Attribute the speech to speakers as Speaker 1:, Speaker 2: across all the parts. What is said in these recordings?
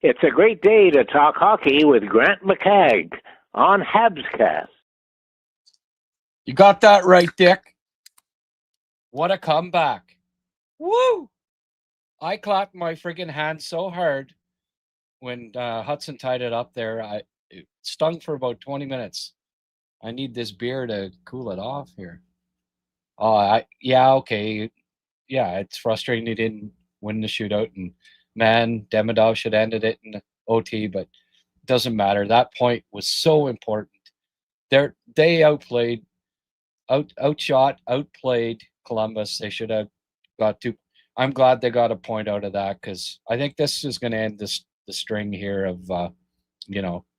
Speaker 1: It's a great day to talk hockey with Grant McCagg on HabsCast.
Speaker 2: You got that right, Dick. What a comeback. Woo! I clapped my friggin' hand so hard when Hutson tied it up there. It stung for about 20 minutes. I need this beer to cool it off here. Okay. Yeah, it's frustrating he didn't win the shootout. And man, Demidov should have ended it in OT, but it doesn't matter. That point was so important. They outplayed outplayed Columbus. They should have got two. I'm glad they got a point out of that because I think this is going to end the string here of,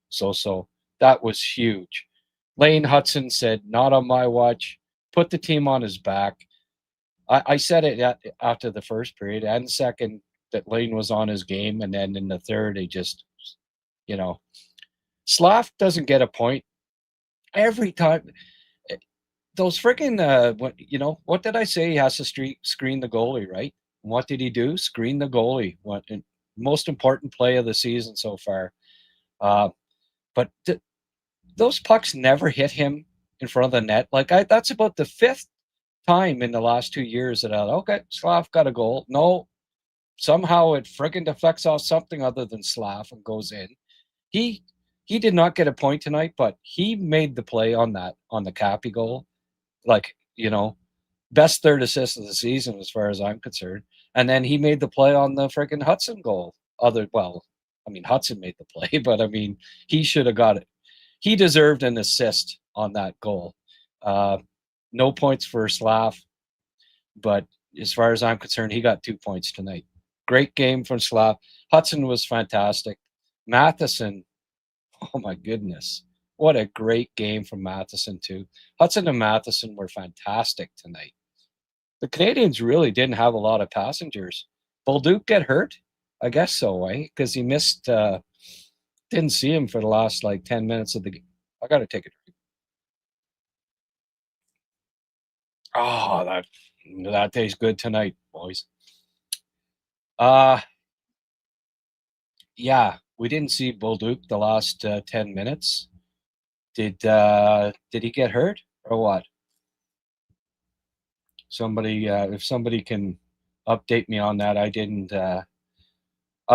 Speaker 2: so that was huge. Lane Hutson said, "Not on my watch." Put the team on his back. I said it after the first period and second that Lane was on his game, and then in the third, he just, Slav doesn't get a point every time. Those freaking, what did I say? He has to screen the goalie, right? What did he do? Screen the goalie. Most important play of the season so far. But those pucks never hit him in front of the net. That's about the fifth time in the last 2 years that Slav got a goal. No, somehow it freaking deflects off something other than Slav and goes in. He did not get a point tonight, but he made the play on the Cappy goal. Best third assist of the season as far as I'm concerned. And then he made the play on the freaking Hutson goal. Hutson made the play, but he should have got it. He deserved an assist on that goal. No points for Slav, but as far as I'm concerned, he got 2 points tonight. Great game from Slav. Hutson was fantastic. Matheson, oh my goodness. What a great game from Matheson, too. Hutson and Matheson were fantastic tonight. The Canadians really didn't have a lot of passengers. Bolduc get hurt? I guess so, eh? Because he missed, didn't see him for the last 10 minutes of the game. I got to take a drink. Oh, that tastes good tonight, boys. Yeah, we didn't see Bolduc the last 10 minutes. Did he get hurt or what? If somebody can update me on that. I didn't. I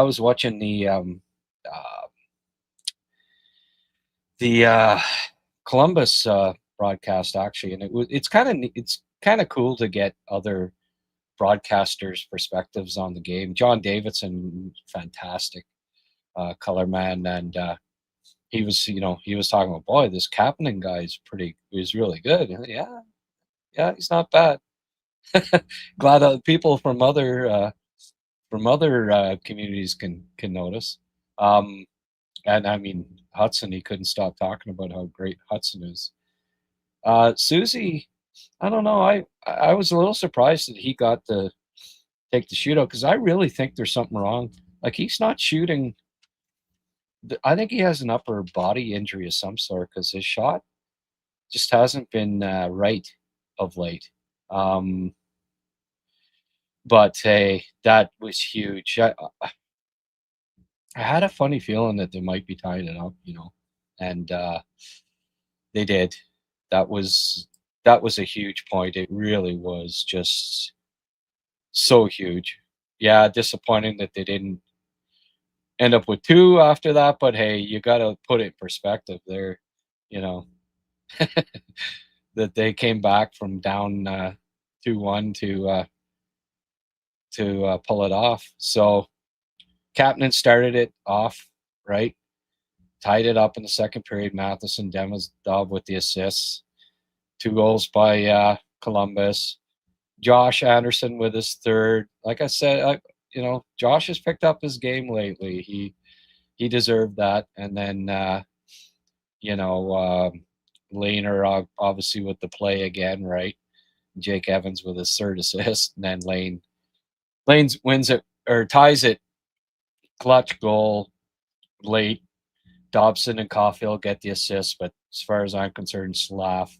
Speaker 2: was watching the Columbus broadcast actually, and it's kind of cool to get other broadcasters' perspectives on the game. John Davidson, fantastic color man, and he was talking about, boy, this Kapanen guy is really good. Yeah, he's not bad. Glad people from other communities can notice. And Hutson, he couldn't stop talking about how great Hutson is. Susie, I don't know. I was a little surprised that he got to take the shootout because I really think there's something wrong. He's not shooting. I think he has an upper body injury of some sort because his shot just hasn't been right of late. But hey, that was huge. I had a funny feeling that they might be tying it up, and they did. That was a huge point. It really was just so huge. Yeah, disappointing that they didn't end up with two after that, but hey, you got to put it in perspective there, that they came back from down 2-1 to pull it off. So Kapanen started it off, right? Tied it up in the second period. Matheson, Demidov with the assists. 2 goals by Columbus. Josh Anderson with his third. Like I said, Josh has picked up his game lately. He deserved that. And then, Laner obviously with the play again, right? Jake Evans with his third assist. And then Lane wins it or ties it. Clutch goal late. Dobson and Caulfield get the assist, but as far as I'm concerned, Slav,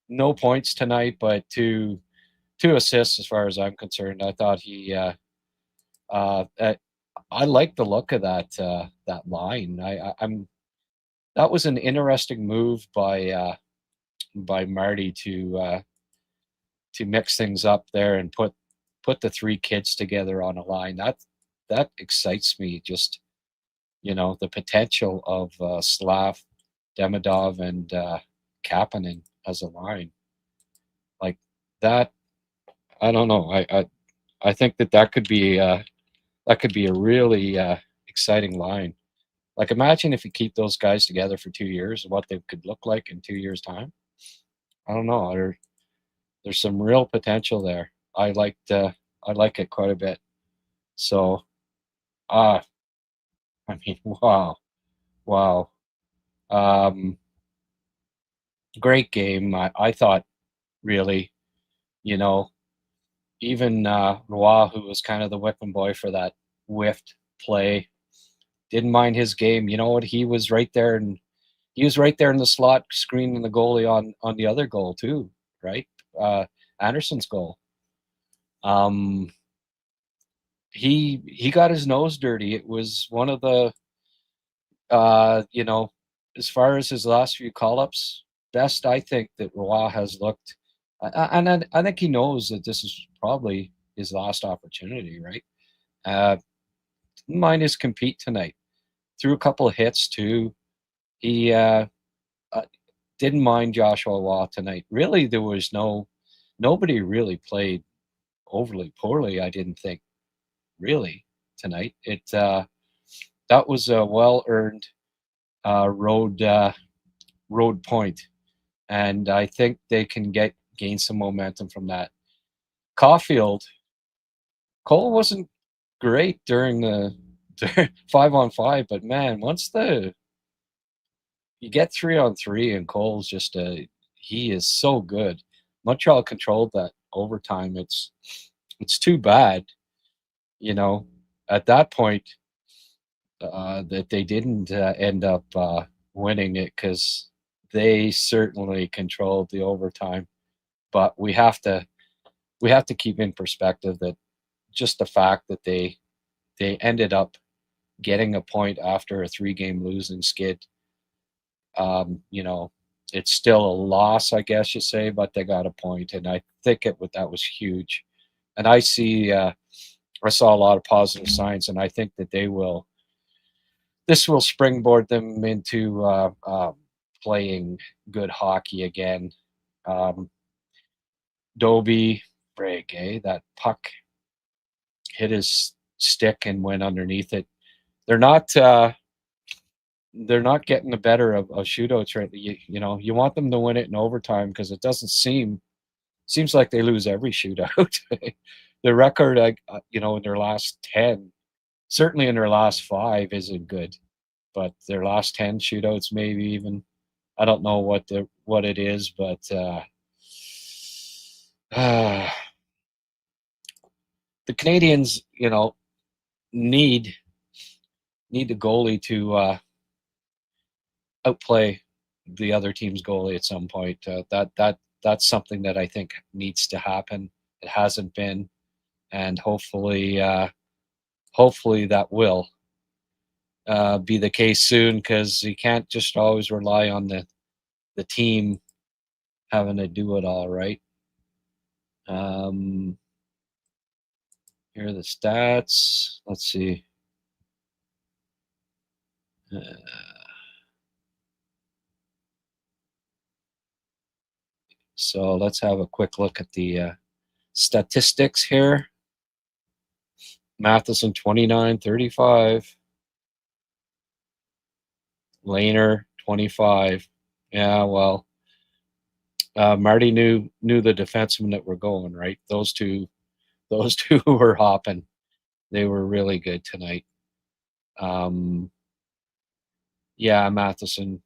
Speaker 2: no points tonight, but two assists as far as I'm concerned. I thought he I like the look of that line. I'm that was an interesting move by Marty to mix things up there and put the three kids together on a line. That excites me. Just the potential of Slav, Demidov, and Kapanen as a line like that. I don't know. I think that could be a really exciting line. Like imagine if you keep those guys together for 2 years, what they could look like in 2 years' time. I don't know. There's some real potential there. I like it quite a bit. So uh I mean wow. Um Great game. I thought really, you know, even Roy, who was kind of the whipping boy for that whiffed play, didn't mind his game. You know what? He was right there in the slot screening the goalie on the other goal too, right? Anderson's goal. Um he got his nose dirty. It was one of the as far as his last few call-ups, best I think that Roy has looked. And I think he knows that this is probably his last opportunity, right? Uh, didn't mind his compete tonight. Threw a couple of hits too. He uh, didn't mind Joshua Waugh tonight. Really, there was nobody really played overly poorly. I didn't think really tonight. It that was a well earned road point, and I think they can gain some momentum from that. Caulfield Cole wasn't great during the 5-on-5, but man, once the you get 3-on-3 and Cole's just he is so good. Montreal controlled that overtime. It's too bad, you know, at that point that they didn't end up winning it because they certainly controlled the overtime. But we have to keep in perspective that just the fact that they ended up getting a point after a 3-game losing skid. It's still a loss, I guess you say, but they got a point, and I think that was huge. And I saw a lot of positive signs, and I think that this will springboard them into playing good hockey again. Um, Dobie, break, that puck hit his stick and went underneath it. They're not they're not getting the better of shootouts right. You want them to win it in overtime because it doesn't seems like they lose every shootout. The record, in their last 10, certainly in their last 5, isn't good, but their last 10 shootouts, maybe even, I don't know what it is, but the Canadians, need need the goalie to outplay the other team's goalie at some point. That's something that I think needs to happen. It hasn't been, and hopefully that will be the case soon because you can't just always rely on the team having to do it all right. Here are the stats. Let's see. So let's have a quick look at the statistics here. Matheson 29-35. Laner 25. Yeah, well, Marty knew the defensemen that were going right. Those two were hopping. They were really good tonight. Yeah, Matheson,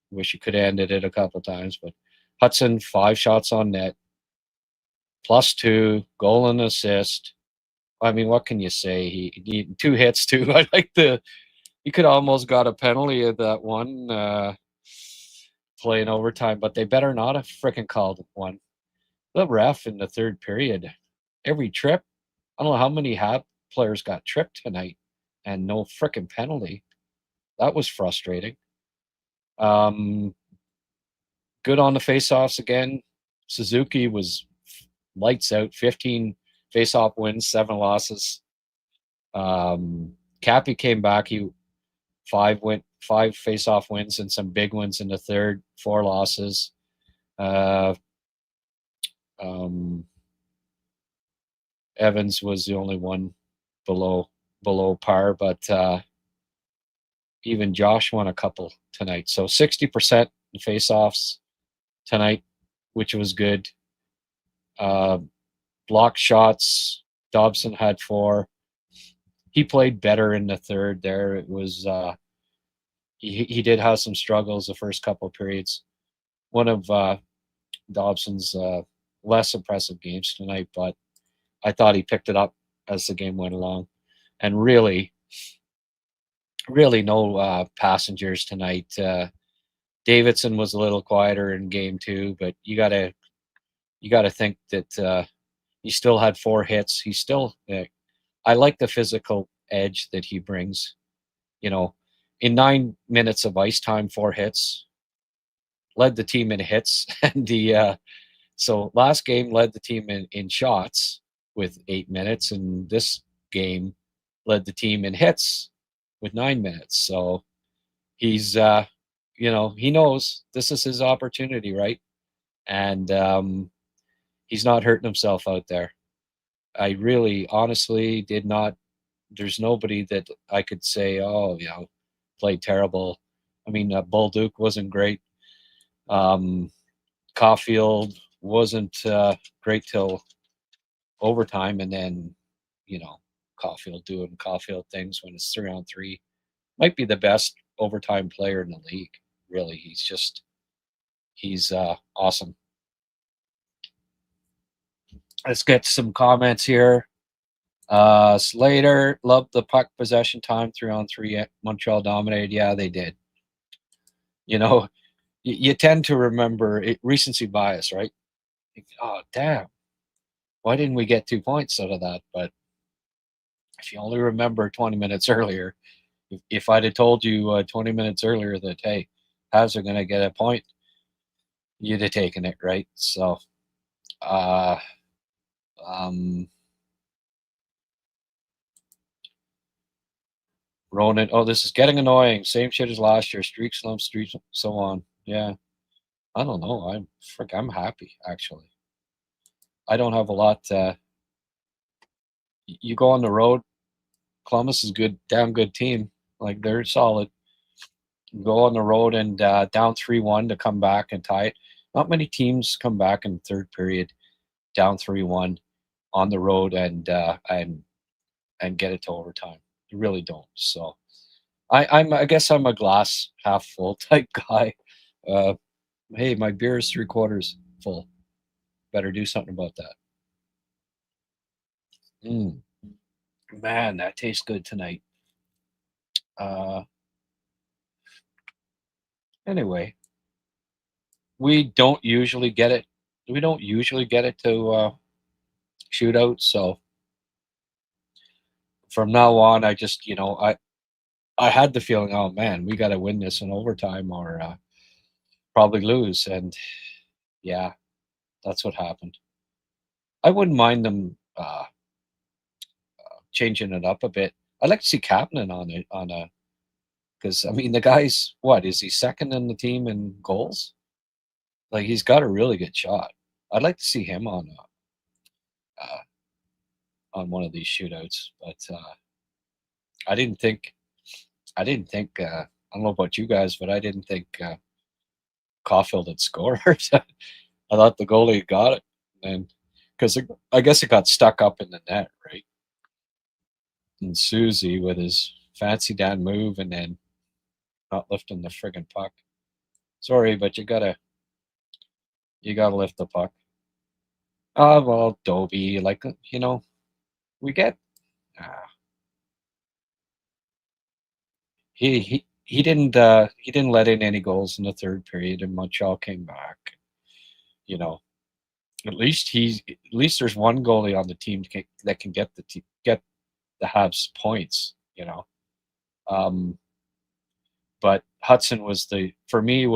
Speaker 2: wish he could have ended it a couple times, but Hutson 5 shots on net, +2, goal and assist. I mean, what can you say? He 2 hits too. I like he could almost got a penalty at that one play in overtime, but they better not have freaking called one. The ref in the third period, every trip, I don't know how many players got tripped tonight and no frickin' penalty. That was frustrating. Good on the faceoffs again. Suzuki was lights out, 15 faceoff wins, 7 losses. Cappy came back. He 5 faceoff wins and some big ones in the third, 4 losses. Evans was the only one below par, but even Josh won a couple tonight. So 60% in faceoffs tonight, which was good. Block shots, Dobson had 4. He played better in the third there. It was he did have some struggles the first couple of periods. One of Dobson's less impressive games tonight, but I thought he picked it up as the game went along. And really no passengers tonight. Davidson was a little quieter in game 2, but you gotta think that he still had 4 hits. He still, I like the physical edge that he brings. You know, in 9 minutes of ice time, 4 hits, led the team in hits, and so last game led the team in shots with 8 minutes, and this game led the team in hits with 9 minutes. So he's he knows this is his opportunity, right? And he's not hurting himself out there. I really honestly did not. There's nobody that I could say, played terrible. I mean, Bolduc wasn't great. Caulfield wasn't great till overtime, and then Caulfield doing Caulfield things when it's 3-on-3. Might be the best overtime player in the league. Really, he's awesome. Let's get some comments here. Slater, loved the puck possession time, 3-on-3. Montreal dominated. Yeah, they did. You tend to remember recency bias, right? Oh, damn. Why didn't we get 2 points out of that? But if you only remember 20 minutes earlier, if I'd have told you 20 minutes earlier that, hey, Habs are going to get a point, you'd have taken it, right? So, Ronan, this is getting annoying. Same shit as last year. Streak slump, streak, so on. Yeah. I don't know. I'm happy, actually. I don't have a lot. You go on the road. Columbus is good, damn good team. Like, they're solid. Go on the road and down 3-1 to come back and tie it. Not many teams come back in the third period down 3-1 on the road and get it to overtime. You really don't. So I guess I'm a glass half full type guy. Hey, my beer is 3/4 full. Better do something about that. Man, that tastes good tonight. Anyway, we don't usually get it. We don't usually get it to shootouts. So from now on, I just I had the feeling, oh man, we got to win this in overtime or probably lose. And yeah, that's what happened. I wouldn't mind them changing it up a bit. I'd like to see Kapanen on a, because I mean the guy's what is he second in the team in goals? Like, he's got a really good shot. I'd like to see him on one of these shootouts, but I didn't think. I don't know about you guys, but I didn't think Caulfield had scored. I thought the goalie got it, and because I guess it got stuck up in the net, right? And Susie with his fancy Dan move and then not lifting the friggin' puck. Sorry, but you gotta lift the puck. Well, Dobie, like, we get. He didn't let in any goals in the third period, and Montreal came back. At least there's one goalie on the team that can get the Habs points, But Hutson for me,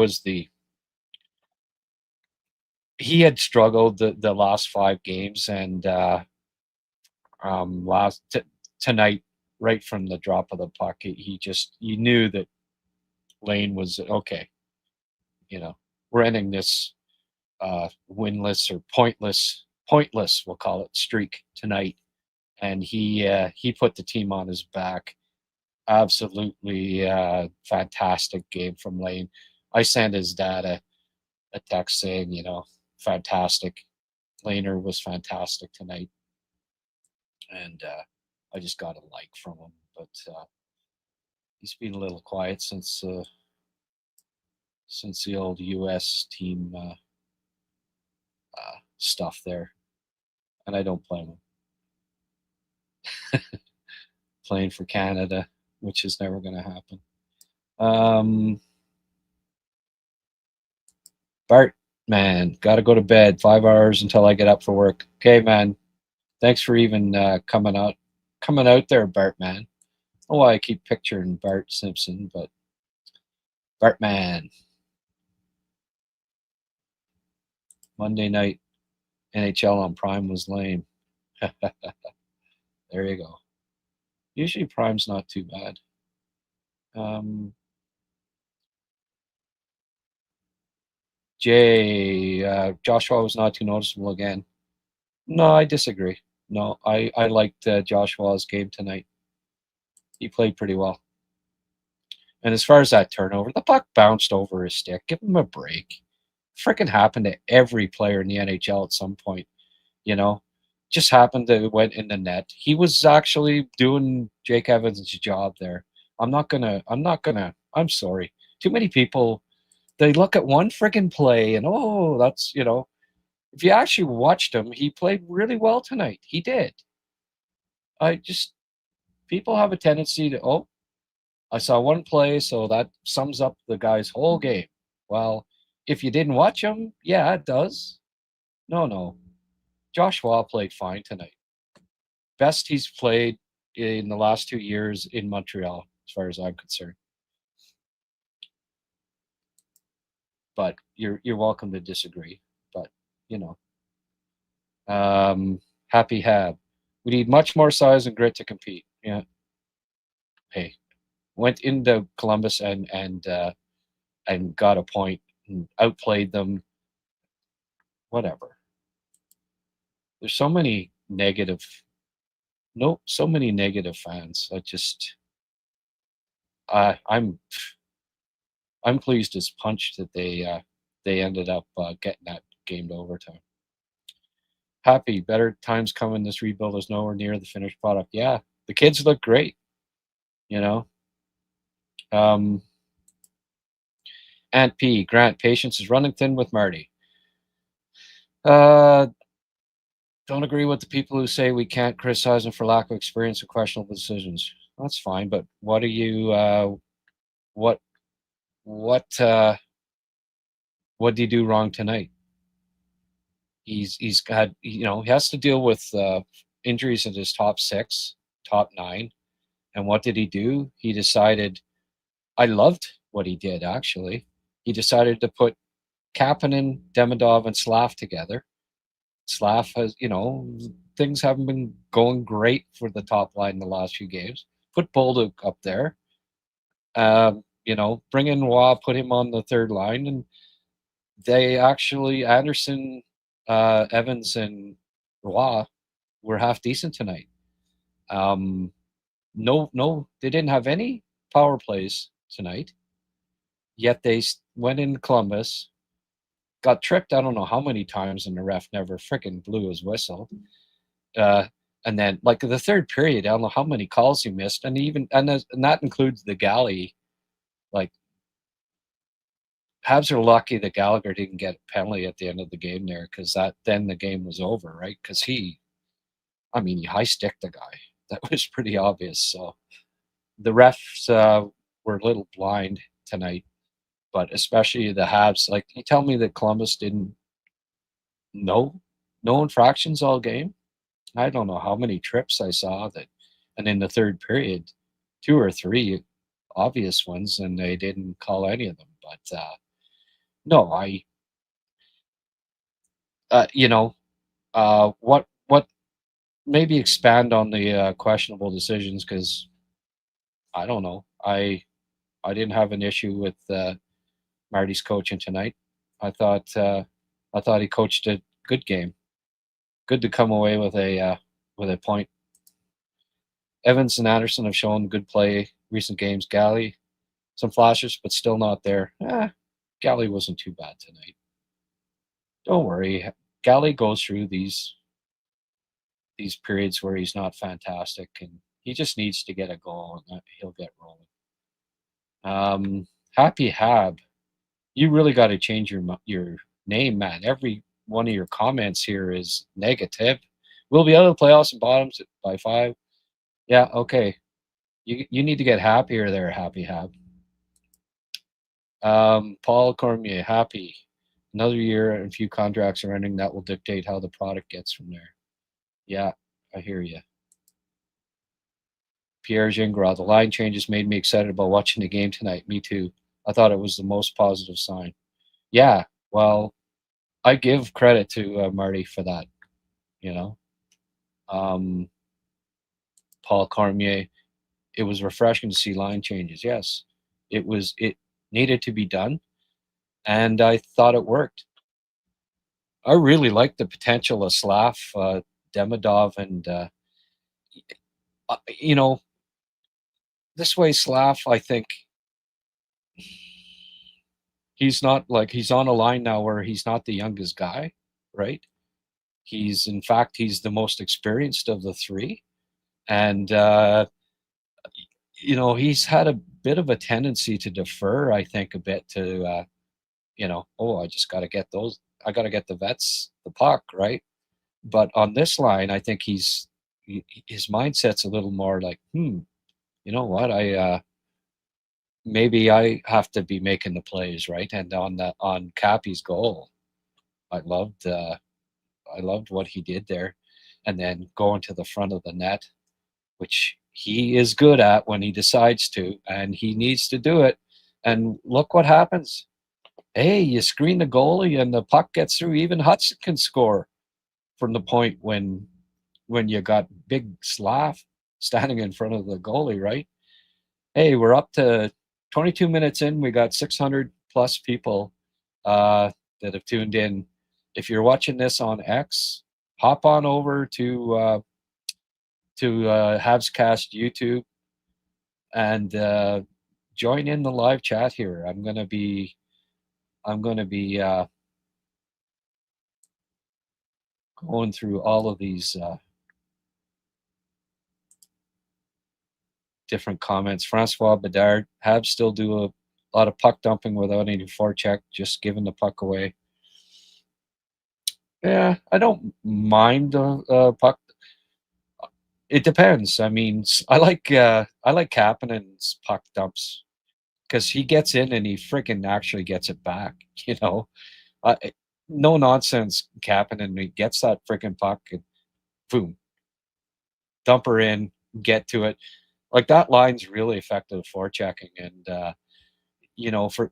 Speaker 2: he had struggled the last 5 games, and tonight, right from the drop of the puck, you knew that Lane was okay. We're ending this winless or pointless, we'll call it, streak tonight, and he put the team on his back. Absolutely fantastic game from Lane. I sent his dad a text saying, fantastic. Laner was fantastic tonight, and I just got a like from him. But he's been a little quiet since the old U.S. team stuff there, and I don't blame him. Playing for Canada, which is never going to happen. Bart, man, got to go to bed. 5 hours until I get up for work. Okay, man. Thanks for even coming out there, Bart, man. I don't know why I keep picturing Bart Simpson, but Bart, man. Monday night NHL on Prime was lame. There you go. Usually Prime's not too bad. Joshua was not too noticeable again. No, I disagree. No, I liked Joshua's game tonight. He played pretty well. And as far as that turnover, the puck bounced over his stick. Give him a break. Freaking happened to every player in the NHL at some point. Just happened that it went in the net. He was actually doing Jake Evans' job there. I'm sorry. Too many people, they look at one freaking play and, that's, if you actually watched him, he played really well tonight. He did. People have a tendency to, I saw one play, so that sums up the guy's whole game. Well, if you didn't watch him, yeah, it does. No. Joshua played fine tonight. Best he's played in the last 2 years in Montreal, as far as I'm concerned. But you're welcome to disagree. But happy Hab. We need much more size and grit to compete. Yeah. Hey, went into Columbus and got a point and outplayed them. Whatever. There's so many negative fans. I'm pleased as punch that they ended up getting that game to overtime. Happy, better times coming. This rebuild is nowhere near the finished product. Yeah, the kids look great. Aunt P, Grant, patience is running thin with Marty. Don't agree with the people who say we can't criticize him for lack of experience and questionable decisions. That's fine, but what do you what did he do wrong tonight? He's got he has to deal with injuries in his top 6, top 9, and what did he do? He decided. I loved what he did actually. He decided to put Kapanen, Demidov, and Slav together. Slav has, things haven't been going great for the top line in the last few games. Put Bolduc up there. Bring in Roy, put him on the third line, and they actually, Anderson, Evans, and Roy were half decent tonight. No, they didn't have any power plays tonight. Yet they went in Columbus, got tripped I don't know how many times, and the ref never freaking blew his whistle. And then, like, the third period, I don't know how many calls he missed, and that includes the Galley. Like, Habs are lucky that Gallagher didn't get a penalty at the end of the game there, because then the game was over, right? Because he high-sticked the guy. That was pretty obvious. So the refs were a little blind tonight, but especially the Habs. Like, you tell me that Columbus didn't no infractions all game? I don't know how many trips I saw that and in the third period, 2 or 3 obvious ones, and they didn't call any of them. But no, you know, what maybe expand on the questionable decisions because I don't know. I didn't have an issue with Marty's coaching tonight. I thought I thought he coached a good game. Good to come away with a point. Evans and Anderson have shown good play recent games. Galley, some flashes, but still not there. Galley wasn't too bad tonight. Don't worry. Galley goes through these periods where he's not fantastic, and he just needs to get a goal, and he'll get rolling. Happy Hab, you really got to change your name, man. Every one of your comments here is negative. We'll be out of the playoffs and bottoms by 5. Yeah, okay. You need to get happier there, Happy Hab. Paul Cormier, happy. Another year and a few contracts are ending. That will dictate how the product gets from there. Yeah, I hear you. Pierre Gingras, the line changes made me excited about watching the game tonight. Me too. I thought it was the most positive sign. Yeah, well, I give credit to Marty for that. You know, um, Paul Cormier. It was refreshing to see line changes. Yes, it was. It needed to be done, and I thought it worked. I really like the potential of Slav, Demidov, and you know, this way Slav. I think he's not like he's on a line now where he's not the youngest guy, right? He's in fact he's the most experienced of the three, and you know he's had a bit of a tendency to defer. I think a bit to you know, oh, I just got to get those. I got to get the vets the puck right. But on this line, I think his mindset's a little more like, you know what, I maybe I have to be making the plays right. And on Cappy's goal, I loved uh, I loved what he did there, and then going to the front of the net, which he is good at when he decides to, and he needs to do it. And look what happens. Hey, you screen the goalie, and the puck gets through. Even Hutson can score from the point when you got big Slav standing in front of the goalie, right? Hey, we're up to 22 minutes in. We got 600 plus people that have tuned in. If you're watching this on X, hop on over to HabsCast YouTube and join in the live chat here. I'm gonna be going through all of these different comments. Francois Bedard, Habs still do a lot of puck dumping without any forecheck, just giving the puck away. Yeah, I don't mind the puck. It depends. I mean, I like Kapanen's puck dumps because he gets in and he freaking actually gets it back. You know, uh, no nonsense. Kapanen, he gets that freaking puck and boom, dump her in, get to it. Like that line's really effective for checking, and you know, for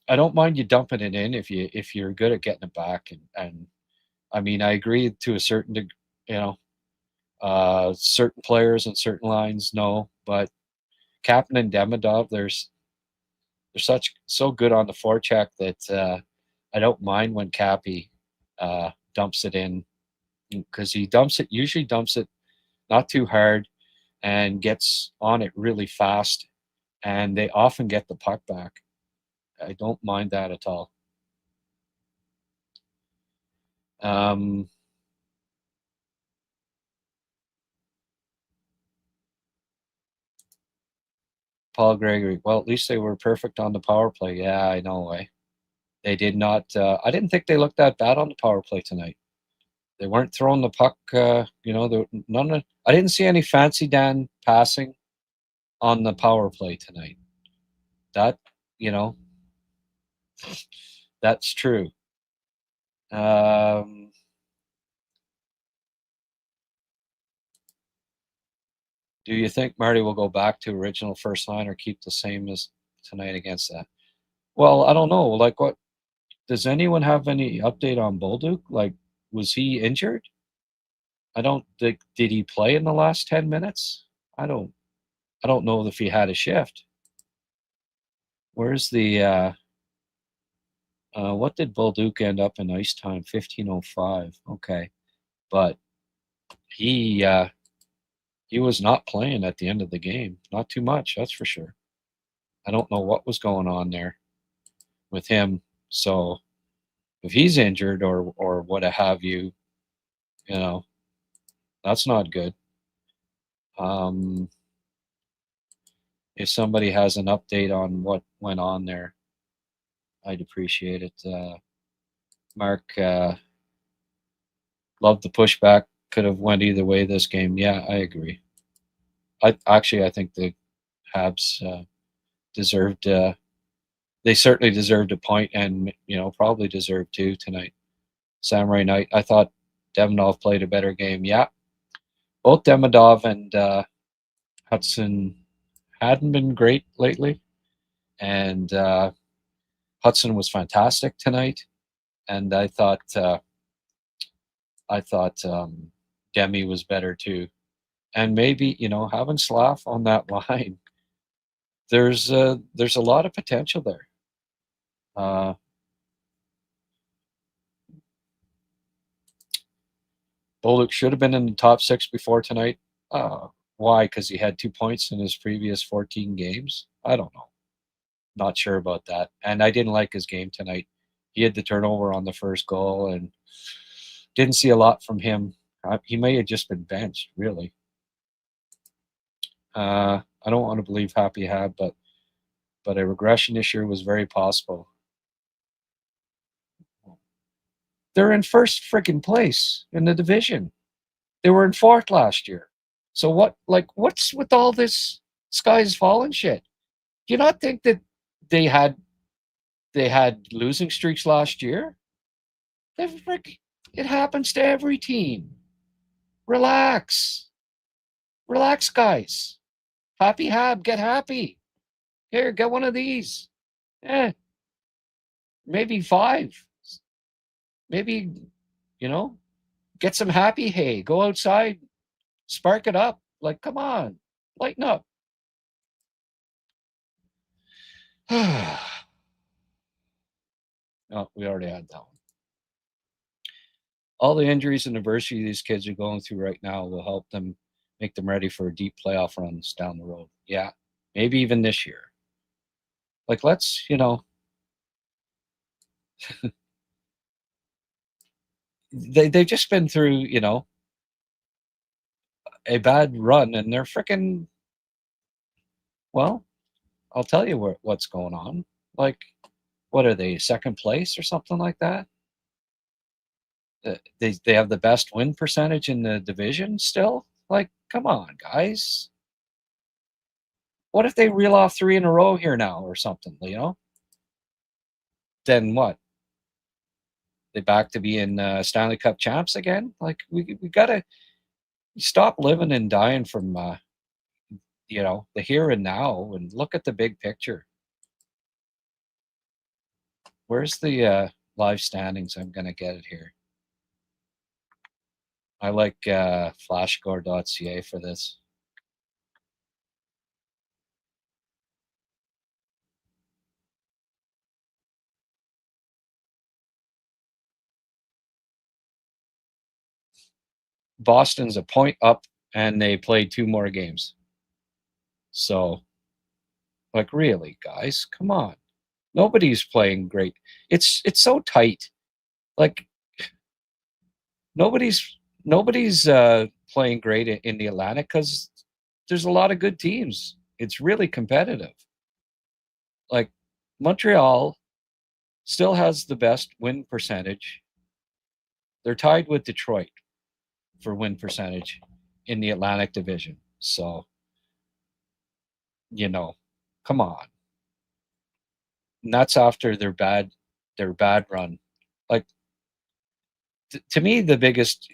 Speaker 2: I don't mind you dumping it in if you're good at getting it back, and I mean I agree to a certain degree, you know, certain players and certain lines no, but Captain and Demidov, they're so good on the forecheck that I don't mind when Cappy dumps it in because he usually dumps it not too hard and gets on it really fast, and they often get the puck back. I don't mind that at all. Um, Paul Gregory. Well, at least they were perfect on the power play. Yeah, I know. They did not. I didn't think they looked that bad on the power play tonight. They weren't throwing the puck. You know, none of. I didn't see any fancy Dan passing on the power play tonight. That you know, that's true. Um, Do you think Marty will go back to original first line or keep the same as tonight against that? Well, I don't know. Like, what does anyone have any update on Bolduc? Like, was he injured? I don't think. Did he play in the last 10 minutes? I don't. I don't know if he had a shift. Where's the? What did Bolduc end up in ice time? 15:05. Okay, but he he was not playing at the end of the game. Not too much, that's for sure. I don't know what was going on there with him. So if he's injured or what have you, you know, that's not good. If somebody has an update on what went on there, I'd appreciate it. Mark, loved the pushback. Could have went either way this game. Yeah, I agree. I think the Habs deserved. They certainly deserved a point, and probably deserved two tonight. Samurai Knight. I thought Demidov played a better game. Yeah, both Demidov and Hutson hadn't been great lately, and Hutson was fantastic tonight. And I thought Demi was better too. And maybe having Slav on that line, there's a lot of potential there. Bolduc should have been in the top 6 before tonight. Why? Because he had 2 points in his previous 14 games? I don't know. Not sure about that. And I didn't like his game tonight. He had the turnover on the first goal and didn't see a lot from him. He may have just been benched, really. I don't want to believe Happy Hab, but a regression issue was very possible. They're in first freaking place in the division. They were in 4th last year. So what's with all this skies falling shit? Do you not think that they had losing streaks last year? It happens to every team. Relax, guys. Happy Hab, get happy. Here, get one of these. Maybe 5. Maybe get some happy hay. Go outside, spark it up. Like, come on, lighten up. Oh, we already had that one. All the injuries and adversity these kids are going through right now will help them make them ready for deep playoff runs down the road. Yeah, maybe even this year. Like, let's, they've just been through, a bad run, and they're freaking, well, I'll tell you what's going on. Like, what are they, 2nd place or something like that? They have the best win percentage in the division still. Like, come on, guys. What if they reel off 3 in a row here now or something? Then what? They back to being Stanley Cup champs again? Like, we gotta stop living and dying from the here and now and look at the big picture. Where's the live standings? I'm gonna get it here. I like flashscore.ca for this. Boston's a point up, and they played 2 more games. So, like, really, guys, come on. Nobody's playing great. It's so tight. Like, nobody's playing great in the Atlantic because there's a lot of good teams. It's really competitive. Like, Montreal still has the best win percentage. They're tied with Detroit for win percentage in the Atlantic Division. So, come on. And that's after their bad run. Like, to me, the biggest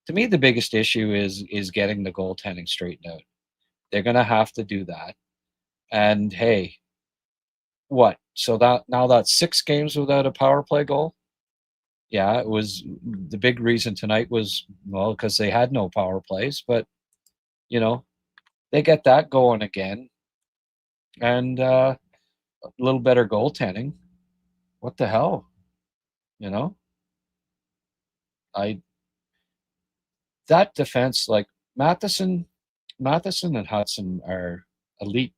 Speaker 2: to me, the biggest issue is getting the goaltending straightened out. They're going to have to do that. And hey, what? So that now that's 6 games without a power play goal. Yeah, it was the big reason tonight was well because they had no power plays, but you know they get that going again, and a little better goaltending. What the hell? You know, I that defense like Matheson, Matheson and Hutson are elite.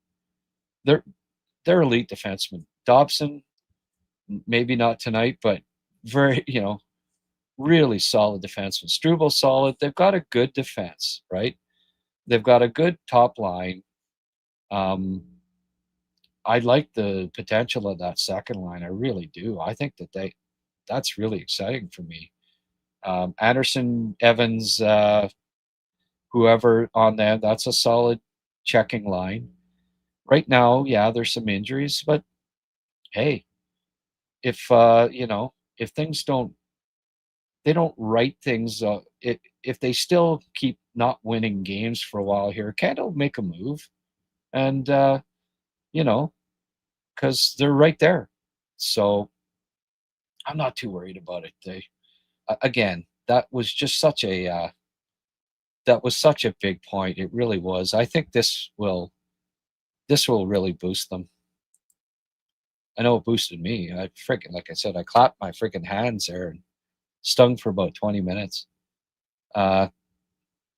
Speaker 2: They're they're elite defensemen. Dobson, maybe not tonight, but very really solid defenseman. Struble solid. They've got a good defense, right? They've got a good top line. Um, I like the potential of that second line. I really do. I think that's really exciting for me. Anderson, Evans, whoever on that, that's a solid checking line. Right now, yeah, there's some injuries, but hey, if if things don't they don't right things if they still keep not winning games for a while here, Canada will make a move, and you know, because they're right there. So I'm not too worried about it. Again, that was such a big point. It really was. I think this will really boost them. I know it boosted me. I freaking like I said, I clapped my freaking hands there and stung for about 20 minutes. Uh,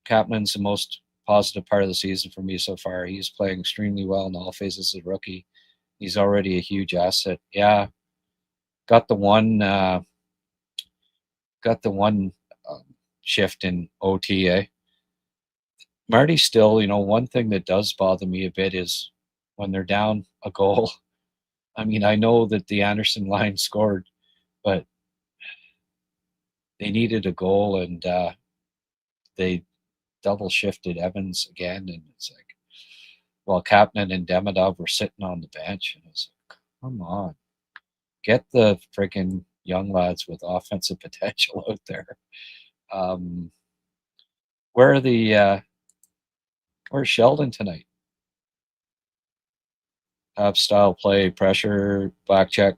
Speaker 2: Kapman's the most positive part of the season for me so far. He's playing extremely well in all phases as a rookie. He's already a huge asset. Yeah, got the one shift in OTA. Marty still, one thing that does bother me a bit is when they're down a goal. I mean, I know that the Anderson line scored, but they needed a goal and they double shifted Evans again. And it's like, well, Kapanen and Demidov were sitting on the bench. And it's like, come on, get the freaking young lads with offensive potential out there. Where are where's Sheldon tonight? Habs style play, pressure, back check,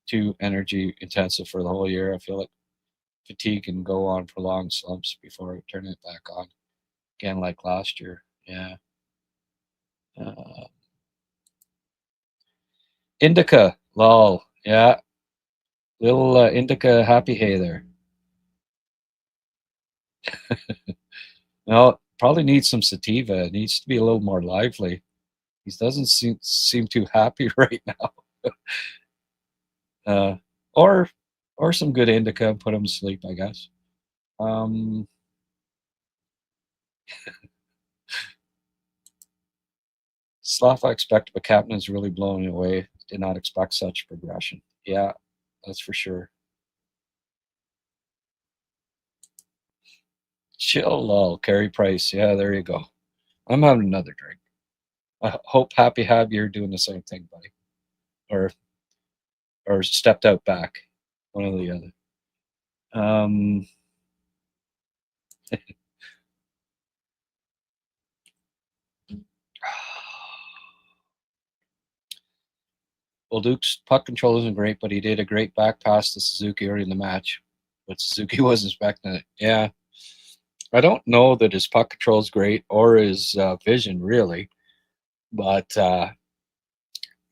Speaker 2: too energy intensive for the whole year. I feel like fatigue can go on for long slumps before turning it back on again, like last year. Yeah. Indica, lol. Yeah, little indica happy hay there. No, probably needs some sativa. It needs to be a little more lively. He doesn't seem too happy right now. uh, or some good indica, put him to sleep, I guess. Slav I expect, but Captain is really blowing away. Did not expect such progression. Yeah, that's for sure. Chill, lol. Carey Price. Yeah, there you go. I'm having another drink. I hope Happy Hab you're doing the same thing, buddy, or stepped out back, one or the other. Well, Duke's puck control isn't great, but he did a great back pass to Suzuki early in the match. But Suzuki wasn't expecting it. Yeah, I don't know that his puck control is great or his vision really, but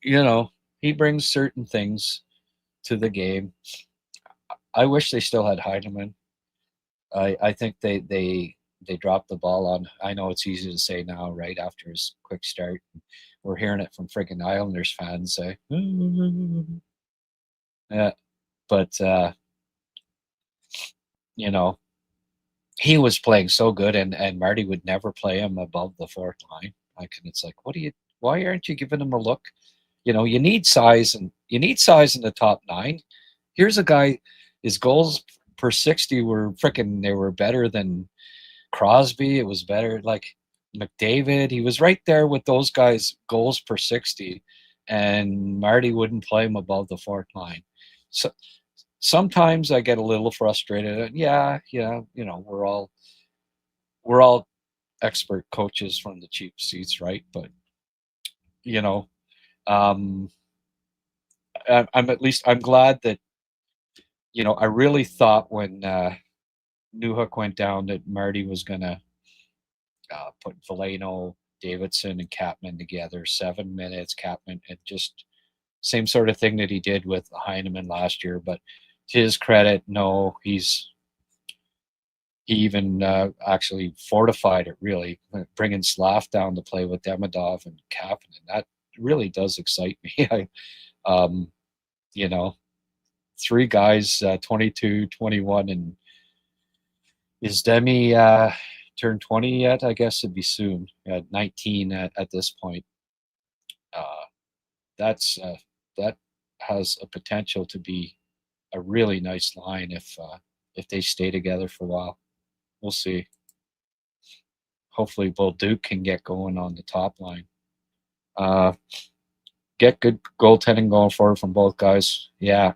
Speaker 2: he brings certain things to the game. I wish they still had Heidemann. I think they dropped the ball on. I know it's easy to say now, right after his quick start. We're hearing it from freaking Islanders fans say, yeah, but he was playing so good, and Marty would never play him above the fourth line. Like, and it's like, why aren't you giving him a look? You need size, and you need size in the top nine. Here's a guy, his goals per 60 were they were better than Crosby. It was better, like McDavid. He was right there with those guys' goals per 60, and Marty wouldn't play him above the fourth line. So sometimes I get a little frustrated. Yeah, we're all we're all expert coaches from the cheap seats, right? But you know, um, I'm glad that I really thought when Newhook went down that Marty was gonna put Valeno, Davidson, and Capman together, 7 minutes, Capman, and just same sort of thing that he did with Heineman last year. But to his credit, no, he even actually fortified it, really, bringing Slav down to play with Demidov and Kapanen. That really does excite me. Um, you know, three guys, 22, 21, and is Demi turned 20 yet? I guess it'd be soon. 19 at this point. Uh, that has a potential to be a really nice line if they stay together for a while. We'll see. Hopefully, Bolduc can get going on the top line. Get good goaltending going forward from both guys. Yeah.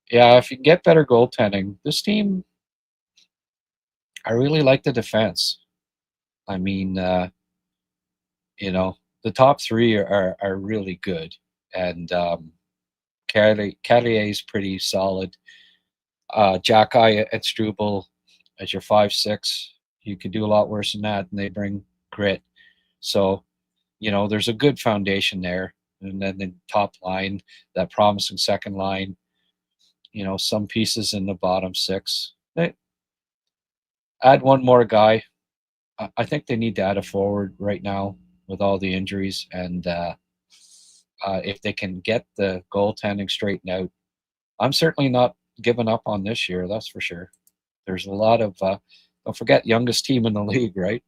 Speaker 2: If you get better goaltending, this team, I really like the defense. I mean, the top three are really good, and Carrier is pretty solid. Jacky and Struble as your 5-6. You could do a lot worse than that, and they bring grit. So, there's a good foundation there. And then the top line, that promising second line, some pieces in the bottom 6. They add one more guy. I think they need to add a forward right now with all the injuries. And if they can get the goaltending straightened out, I'm certainly not giving up on this year. That's for sure. There's a lot of, don't forget, youngest team in the league, right?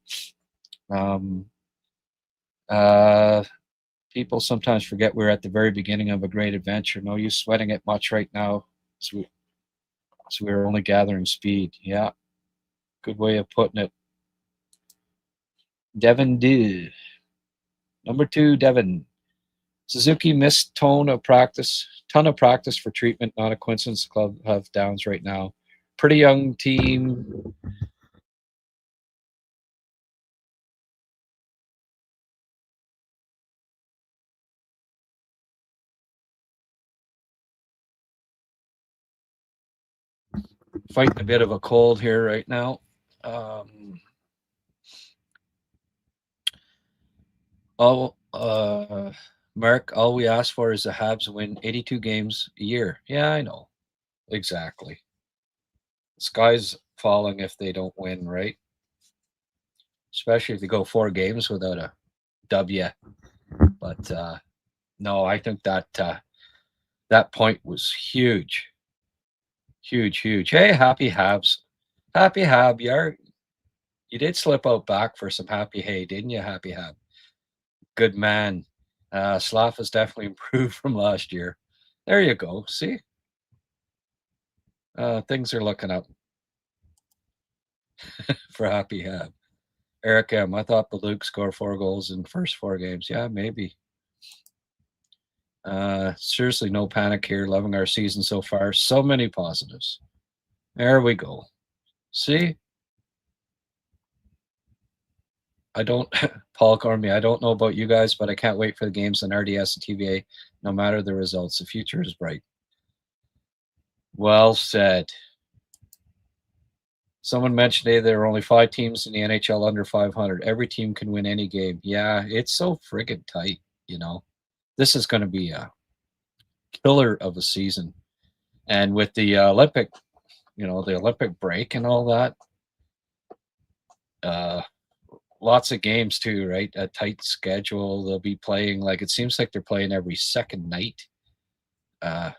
Speaker 2: People sometimes forget we're at the very beginning of a great adventure. No use sweating it much right now. So we're only gathering speed. Yeah, good way of putting it. Devin D. Number 2, Devin. Suzuki missed ton of practice for treatment. Not a coincidence the club have downs right now. Pretty young team. Fighting a bit of a cold here right now. Mark, all we ask for is the Habs win 82 games a year. Yeah, I know. Exactly. The sky's falling if they don't win, right? Especially if they go 4 games without a W. But no, I think that point was huge. Huge. Hey, happy Habs. Happy Hab. You did slip out back for some happy hay, didn't you, Happy Hab? Good man. Slav has definitely improved from last year. There you go. See? Things are looking up for Happy Hab. Eric M. I thought Luke scored 4 goals in the first 4 games. Yeah, maybe. Seriously, no panic here. Loving our season so far. So many positives. There we go. See? I don't, Paul Cormier, I don't know about you guys, but I can't wait for the games on RDS and TVA. No matter the results, the future is bright. Well said. Someone mentioned today there are only 5 teams in the NHL under 500. Every team can win any game. Yeah, it's so friggin' tight, This is going to be a killer of a season. And with the Olympic, the Olympic break and all that, lots of games too, right? A tight schedule. They'll be playing, like, it seems like they're playing every second night. There'll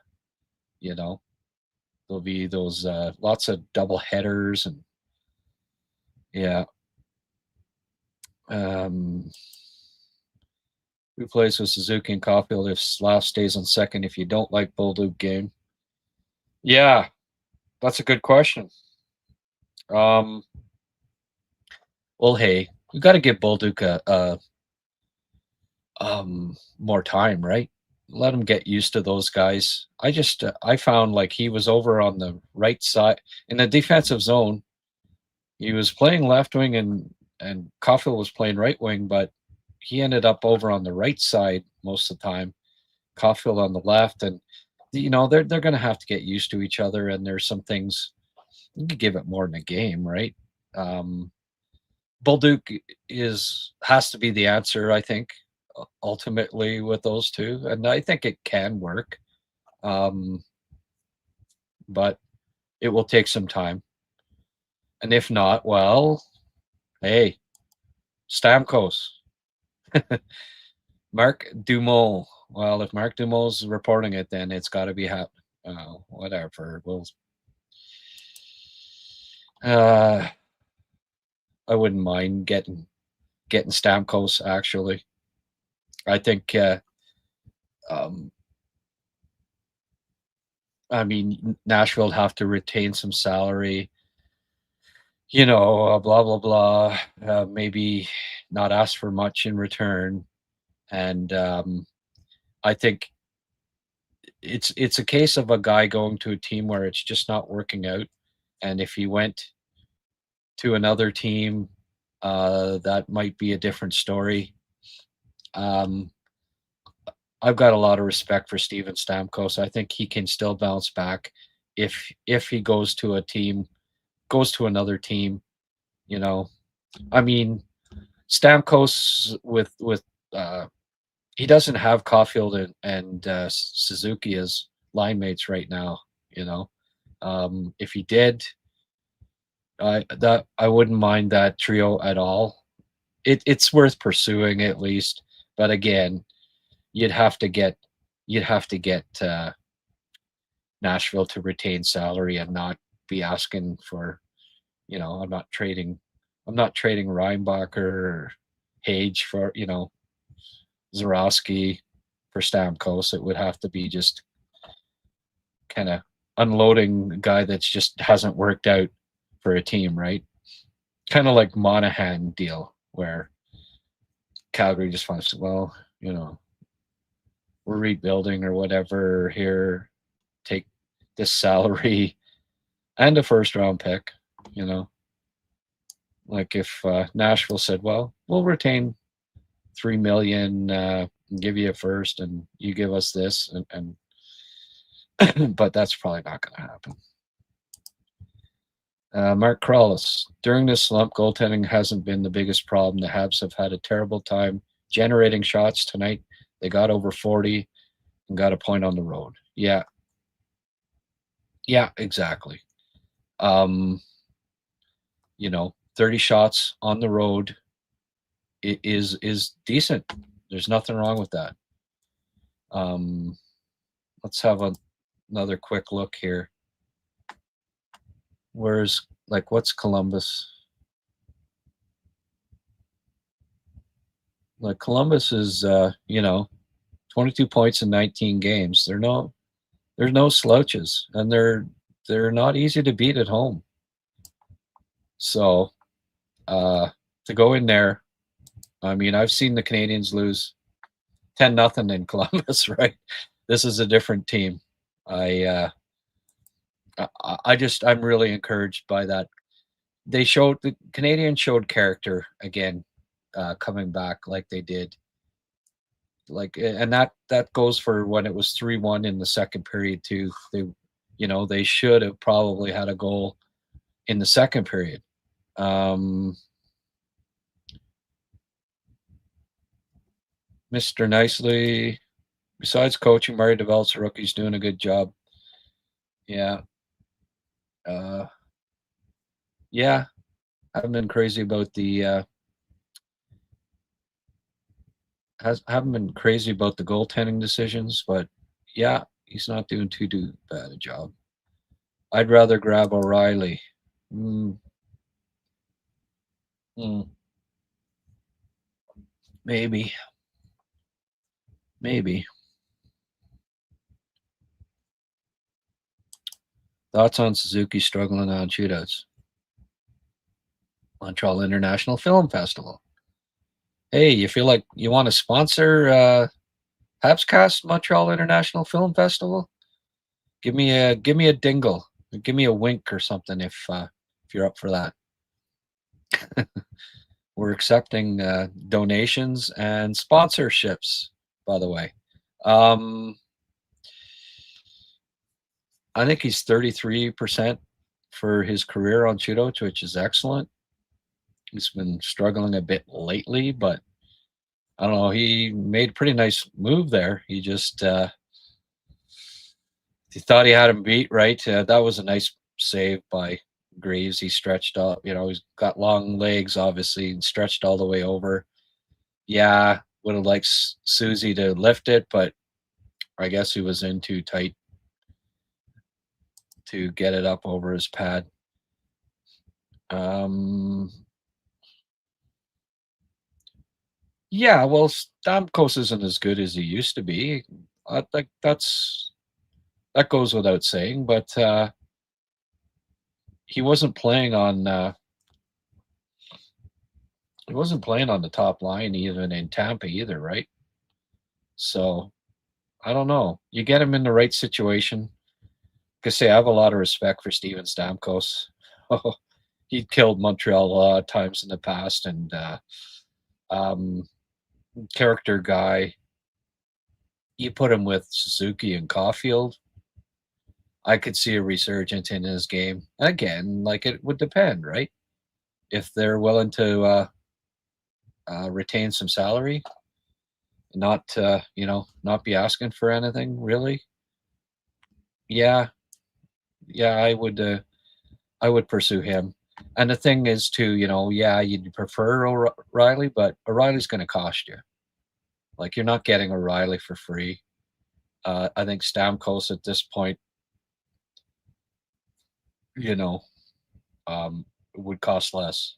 Speaker 2: be those lots of double headers and yeah. Who plays with Suzuki and Caulfield if Slav stays on second if you don't like Bolduc game? Yeah, that's a good question. Well, hey, we got to give Bolduc more time, right? Let him get used to those guys. I found like he was over on the right side in the defensive zone. He was playing left wing and Caulfield was playing right wing, but he ended up over on the right side most of the time. Caulfield on the left, and they're going to have to get used to each other. And there's some things you could give it more than a game, right? Bolduc has to be the answer, I think, ultimately with those two, and I think it can work, but it will take some time. And if not, well, hey, Stamkos, Mark Dumont. Well, if Mark Dumont's reporting it, then it's got to be whatever. We'll. I wouldn't mind getting Stamkos. Actually, I think. I mean, Nashville would have to retain some salary. Blah blah blah. Maybe not ask for much in return, and I think it's a case of a guy going to a team where it's just not working out, and if he went to another team, that might be a different story. I've got a lot of respect for Steven Stamkos. I think he can still bounce back if he goes to another team. I mean, Stamkos with he doesn't have Caulfield and Suzuki as line mates right now. If he did, I wouldn't mind that trio at all. It's worth pursuing at least, but again, you'd have to get Nashville to retain salary and not be asking for, I'm not trading Reinbacher or Hage for, Zarowski for Stamkos. It would have to be just kind of unloading a guy that's just hasn't worked out for a team, right? Kind of like Monahan deal where Calgary just wants to, well, we're rebuilding or whatever here, take this salary and a first round pick, like if Nashville said, well, we'll retain $3 million, and give you a first and you give us this, and but that's probably not going to happen. Mark Crowlis, during this slump, goaltending hasn't been the biggest problem. The Habs have had a terrible time generating shots tonight. They got over 40 and got a point on the road. Yeah, exactly. 30 shots on the road is decent. There's nothing wrong with that. Let's have another quick look here. What's Columbus? Like Columbus is 22 points in 19 games. There's no slouches, and they're not easy to beat at home. So to go in there, I mean, I've seen the Canadians lose 10-0 in Columbus, right? This is a different team. I'm really encouraged by that. The Canadians showed character again, coming back like they did. And that goes for when it was 3-1 in the second period too. They should have probably had a goal in the second period. Mr. Nicely, besides coaching, Murray develops a rookies, doing a good job. Yeah. Yeah. I haven't been crazy about the haven't been crazy about the goaltending decisions, but yeah, he's not doing too bad a job. I'd rather grab O'Reilly. Maybe. Thoughts on Suzuki struggling on shootouts? Montreal International Film Festival. Hey, you feel like you want to sponsor HabsCast Montreal International Film Festival? Give me a dingle. Give me a wink or something if you're up for that. We're accepting donations and sponsorships, by the way. I think he's 33% for his career on shootout, which is excellent. He's been struggling a bit lately, but I don't know. He made a pretty nice move there. He just he thought he had him beat, right? That was a nice save by Graves. He stretched up. He's got long legs, obviously, and stretched all the way over. Yeah, would have liked Susie to lift it, but I guess he was in too tight to get it up over his pad. Yeah, well, Stamkos isn't as good as he used to be. I think that goes without saying, but he wasn't playing on the top line even in Tampa either, right? So I don't know. You get him in the right situation. Because say I have a lot of respect for Steven Stamkos. He killed Montreal a lot of times in the past, and um, character guy. You put him with Suzuki and Caulfield, I could see a resurgence in his game. Again, like it would depend, right? If they're willing to retain some salary, not not be asking for anything really. Yeah, yeah, I would pursue him. And the thing is, too, yeah, you'd prefer O'Reilly, but O'Reilly's going to cost you. Like you're not getting O'Reilly for free. I think Stamkos at this point, you know, would cost less.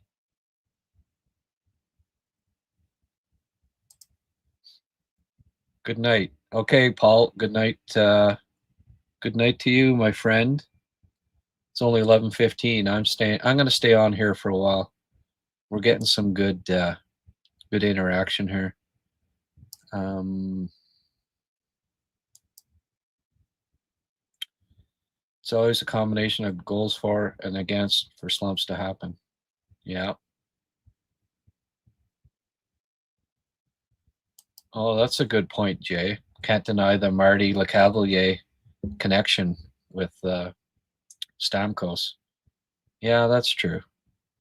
Speaker 2: Good night. Okay, Paul. Good night. Good night to you, my friend. It's only 11:15. I'm going to stay on here for a while. We're getting some good interaction here. It's always a combination of goals for and against for slumps to happen. Yeah. Oh, that's a good point, Jay. Can't deny the Marty LeCavalier connection with Stamkos. Yeah, that's true.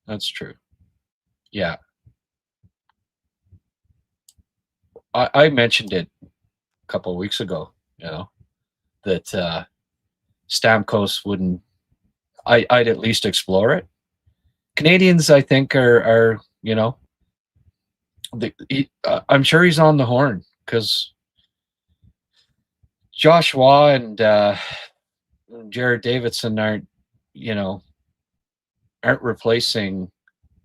Speaker 2: That's true. Yeah. I mentioned it a couple of weeks ago, that Stamkos wouldn't. I'd at least explore it. Canadians, I think, are I'm sure he's on the horn because Joshua and Jared Davidson aren't replacing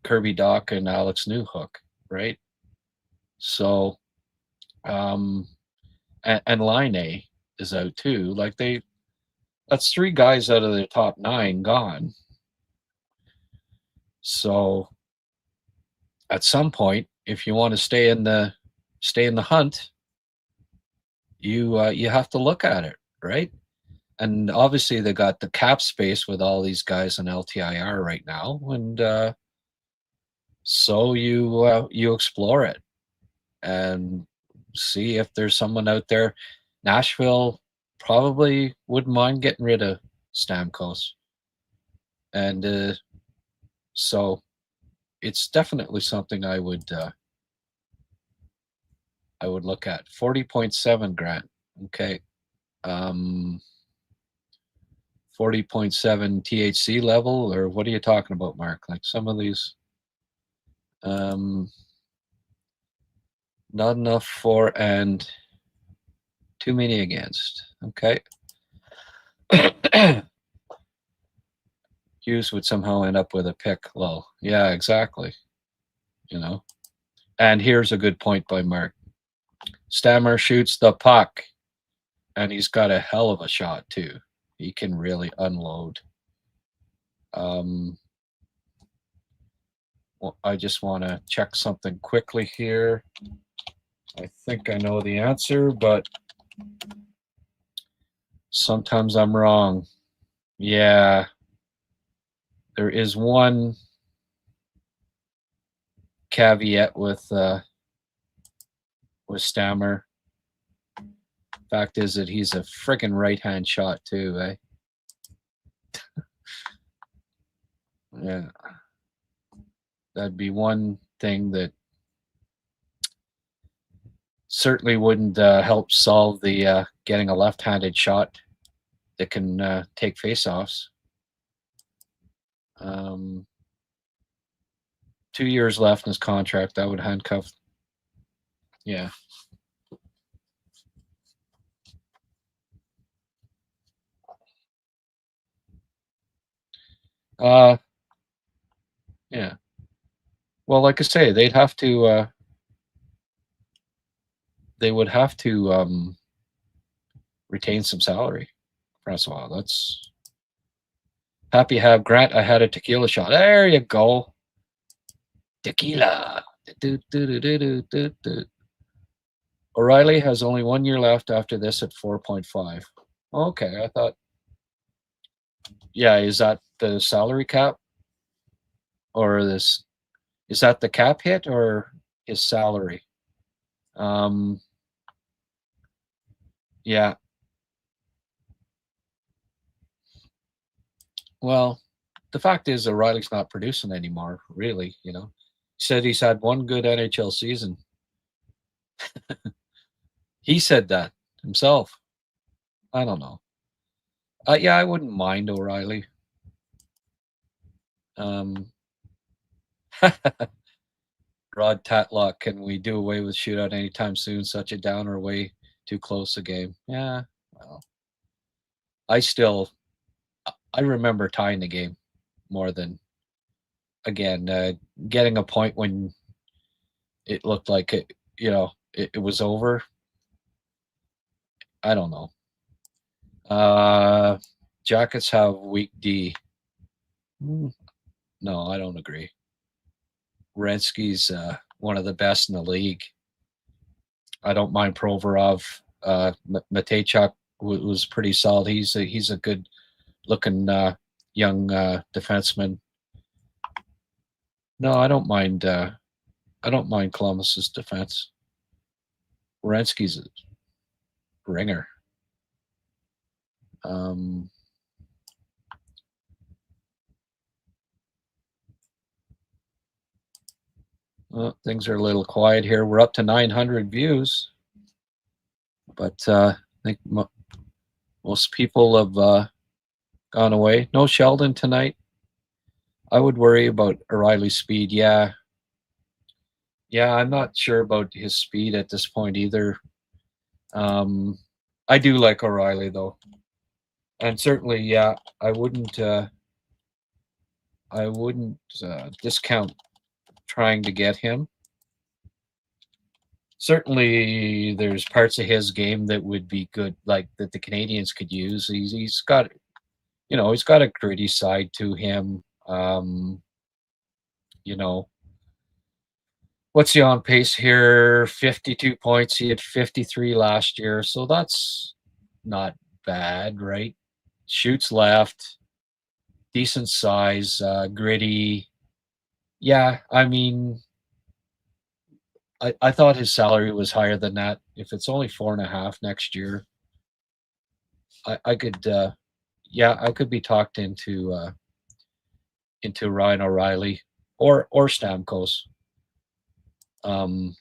Speaker 2: Kirby Doc and Alex Newhook, right? So, and Line A is out too. Like that's three guys out of their top 9 gone. So, at some point, if you want to stay in the hunt, you have to look at it, right? And obviously, they got the cap space with all these guys on LTIR right now, and so you explore it and see if there's someone out there. Nashville probably wouldn't mind getting rid of Stamkos, and so it's definitely something I would look at. 40.7, Grant. Okay. 40.7 THC level, or what are you talking about, Mark? Like some of these, not enough for and too many against. Okay. Hughes would somehow end up with a pick low. Yeah, exactly. And here's a good point by Mark. Stammer shoots the puck, and he's got a hell of a shot too. He can really unload. Well, I just want to check something quickly here. I think I know the answer, but sometimes I'm wrong. Yeah. There is one caveat with Stammer. Fact is that he's a freaking right-hand shot too, eh? Yeah. That'd be one thing that certainly wouldn't help solve the getting a left-handed shot that can take face-offs. 2 years left in his contract. I would handcuff. Yeah. Yeah. Well, like I say, they'd have to. They would have to retain some salary. Francois, that's happy have Grant. I had a tequila shot. There you go. Tequila. O'Reilly has only 1 year left after this at 4.5. Okay, I thought. Yeah, is that the salary cap? Or is that the cap hit or his salary? Yeah. Well, the fact is O'Reilly's not producing anymore, really, He said he's had one good NHL season. He said that himself. I don't know. Yeah, I wouldn't mind O'Reilly. Rod Tatlock, can we do away with shootout anytime soon? Such a downer, way too close a game. Yeah, well, I remember tying the game more than, again, getting a point when it looked like it was over. I don't know. Jackets have weak D. No, I don't agree. Renski's one of the best in the league. I don't mind Provorov. Matejchuk was pretty solid. He's a good looking young defenseman. No, I don't mind. I don't mind Columbus's defense. Renski's a ringer. Well, things are a little quiet here. We're up to 900 views, but I think most people have gone away. No Sheldon tonight. I would worry about O'Reilly's speed. Yeah, I'm not sure about his speed at this point either. I do like O'Reilly though, and certainly, yeah, I wouldn't discount trying to get him. Certainly, there's parts of his game that would be good, like that the Canadians could use. He's got, he's got a gritty side to him. What's he on pace here? 52 points. He had 53 last year, so that's not bad, right? Shoots left, decent size, gritty. Yeah, I mean, I thought his salary was higher than that. If it's only 4.5 next year, I could, I could be talked into Ryan O'Reilly or Stamkos. I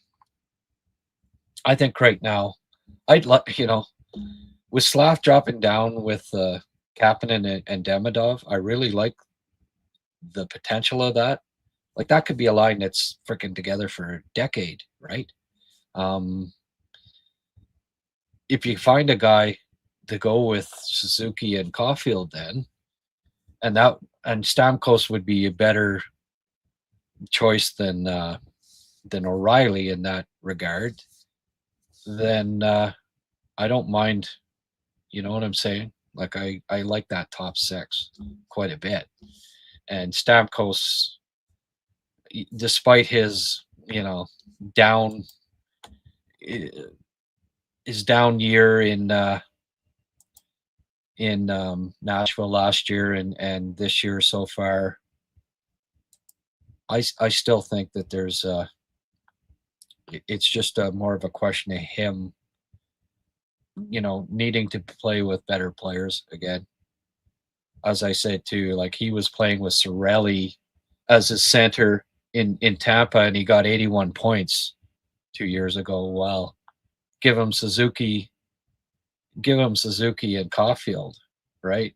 Speaker 2: think right now, I'd like, with Slav dropping down with Kapanen and Demidov, I really like the potential of that. Like that could be a line that's freaking together for a decade, right? If you find a guy to go with Suzuki and Caulfield, then, and Stamkos would be a better choice than O'Reilly in that regard, then I don't mind. You know what I'm saying? Like I like that top six quite a bit, and Stamkos, despite his down year in Nashville last year and this year so far, I still think that there's it's just more of a question of him, needing to play with better players again. As I said too, like he was playing with Cirelli as a center in Tampa, and he got 81 points 2 years ago. Well, give him Suzuki and Caulfield, right?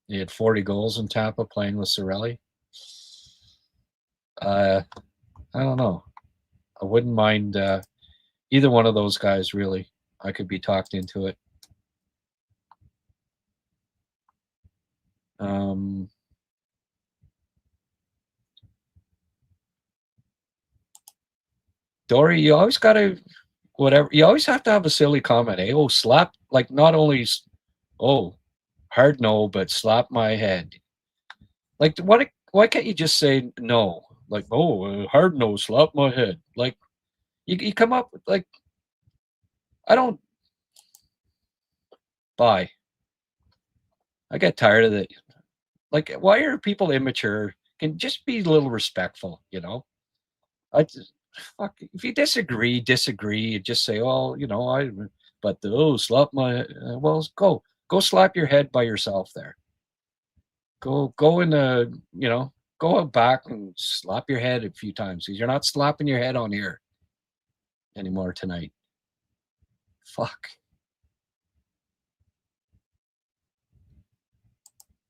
Speaker 2: He had 40 goals in Tampa playing with Cirelli. I don't know. I wouldn't mind either one of those guys, really. I could be talked into it. Dory, you always got to, whatever, you always have to have a silly comment, eh? Oh, slap, like not only, oh, hard no, but slap my head. Like, why can't you just say no? Like, oh, hard no, slap my head. Like, you come up with, like, I don't buy. I get tired of it. Like, why are people immature? Can just be a little respectful, I just, fuck. If you disagree. Just say, "Oh, But slap my. Well, go slap your head by yourself there. Go in the. Go out back and slap your head a few times because you're not slapping your head on here anymore tonight. Fuck.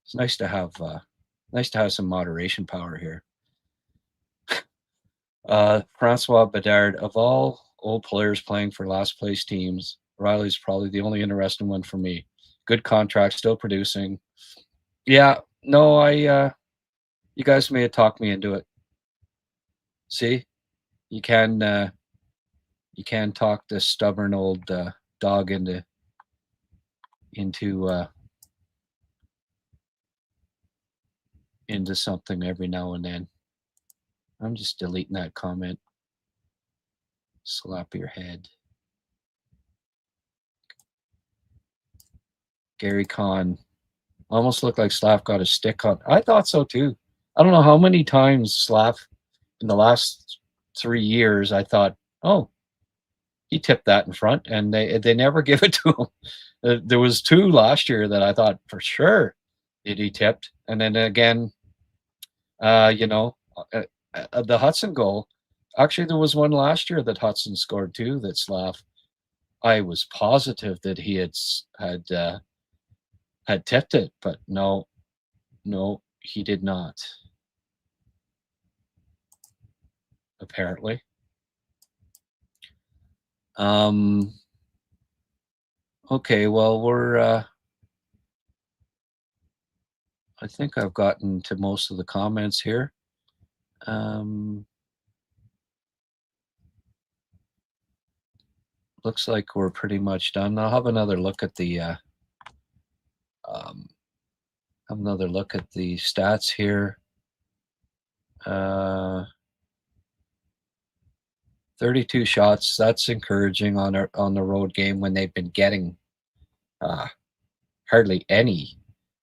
Speaker 2: It's nice to have some moderation power here. Francois Bedard, of all old players playing for last place teams, Riley's probably the only interesting one for me. Good contract, still producing. Yeah, no, you guys may have talked me into it. See, you can talk this stubborn old dog into something every now and then. I'm just deleting that comment. Slap your head. Gary Kahn. Almost looked like Slav got a stick on. I thought so too. I don't know how many times Slav in the last 3 years I thought, oh, he tipped that in front, and they never give it to him. There was 2 last year that I thought for sure he tipped, and then again, the Hutson goal. Actually, there was one last year that Hutson scored too. That Slav, I was positive that he had tipped it, but no, he did not. Apparently. Okay, well, I think I've gotten to most of the comments here. Looks like we're pretty much done. I'll have another look at the stats here. 32 shots. That's encouraging on the road game when they've been getting hardly any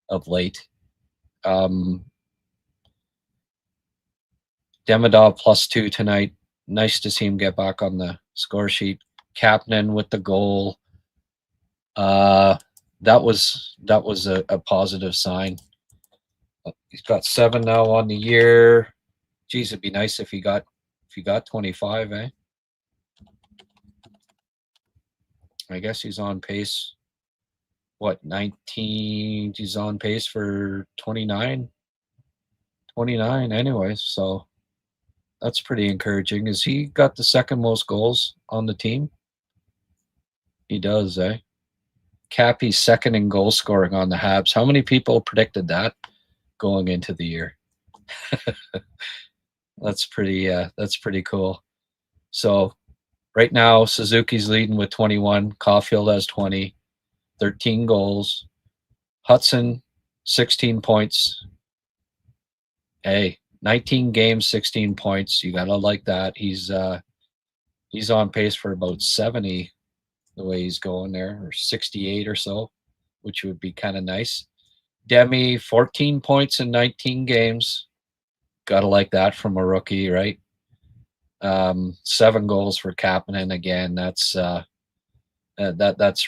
Speaker 2: of late. Demidov +2 tonight. Nice to see him get back on the score sheet. Kapanen with the goal. That was a positive sign. He's got 7 now on the year. Geez, it'd be nice if he got 25, eh? I guess he's on pace. What, 19? He's on pace for 29. 29 anyways, so that's pretty encouraging. Has he got the second most goals on the team? He does, eh? Cappy's second in goal scoring on the Habs. How many people predicted that going into the year? That's pretty cool. So right now, Suzuki's leading with 21. Caulfield has 20, 13 goals. Hutson, 16 points. Hey, 19 games, 16 points. You gotta like that. He's on pace for about 70 the way he's going there, or 68 or so, which would be kind of nice. Demi, 14 points in 19 games. Gotta like that from a rookie, right? 7 goals for Kapanen again. That's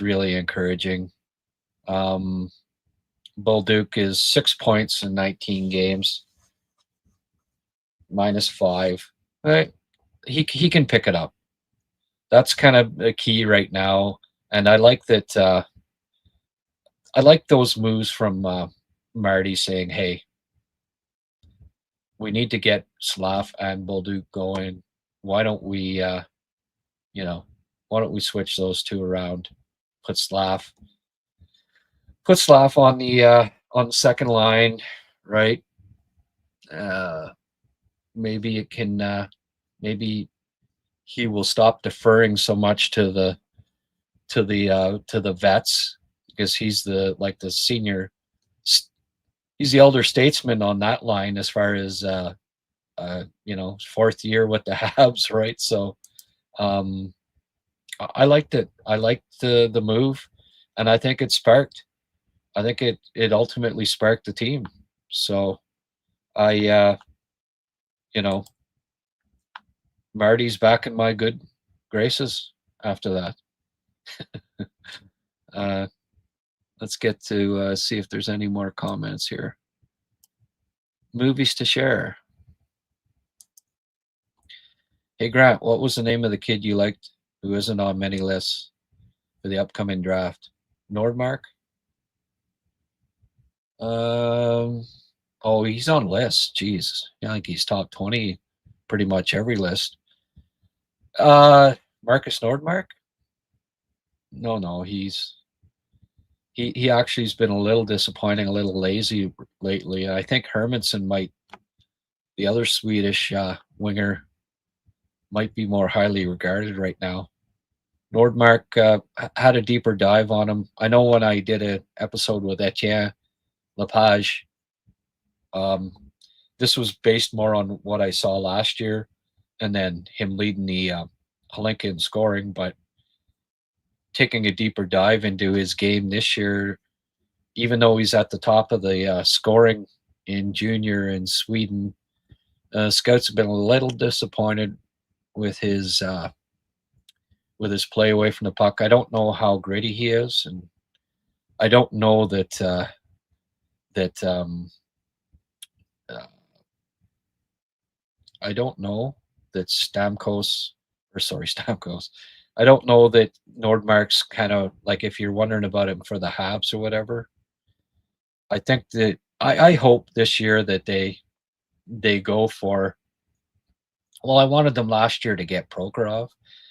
Speaker 2: really encouraging. Um, Bolduc is 6 points in 19 games, -5. Right, he can pick it up. That's kind of the key right now, and I like that. I like those moves from Marty saying, "Hey, we need to get Slav and Bolduc going. Why don't we, you know, why don't we switch those two around? Put Slav, put Slav on the second line, right? Uh, maybe it can, maybe he will stop deferring so much to the vets because he's the senior, he's the elder statesman on that line as far as fourth year with the Habs, right? So um, I liked it. I liked the move, and I think it sparked. I think it ultimately sparked the team. So I you know Marty's back in my good graces after that. uh, let's get to see if there's any more comments here. Movies to share. Hey Grant, what was the name of the kid you liked who isn't on many lists for the upcoming draft? Nordmark? Oh, he's on lists. Jeez, I think he's top 20, pretty much every list. Marcus Nordmark? No, he actually has been a little disappointing, a little lazy lately. I think Hermanson might, the other Swedish winger, might be more highly regarded right now. Nordmark had a deeper dive on him. I know when I did an episode with Etienne Lepage, this was based more on what I saw last year and then him leading the Hlinka in scoring, but taking a deeper dive into his game this year, even though he's at the top of the scoring in junior in Sweden, scouts have been a little disappointed with his play away from the puck. I don't know how gritty he is, and I don't know that that I don't know that Stamkos. I don't know that Nordmark's kind of like, if you're wondering about him for the Habs or whatever. I think that I hope this year that they go for. Well, I wanted them last year to get Prokhorov,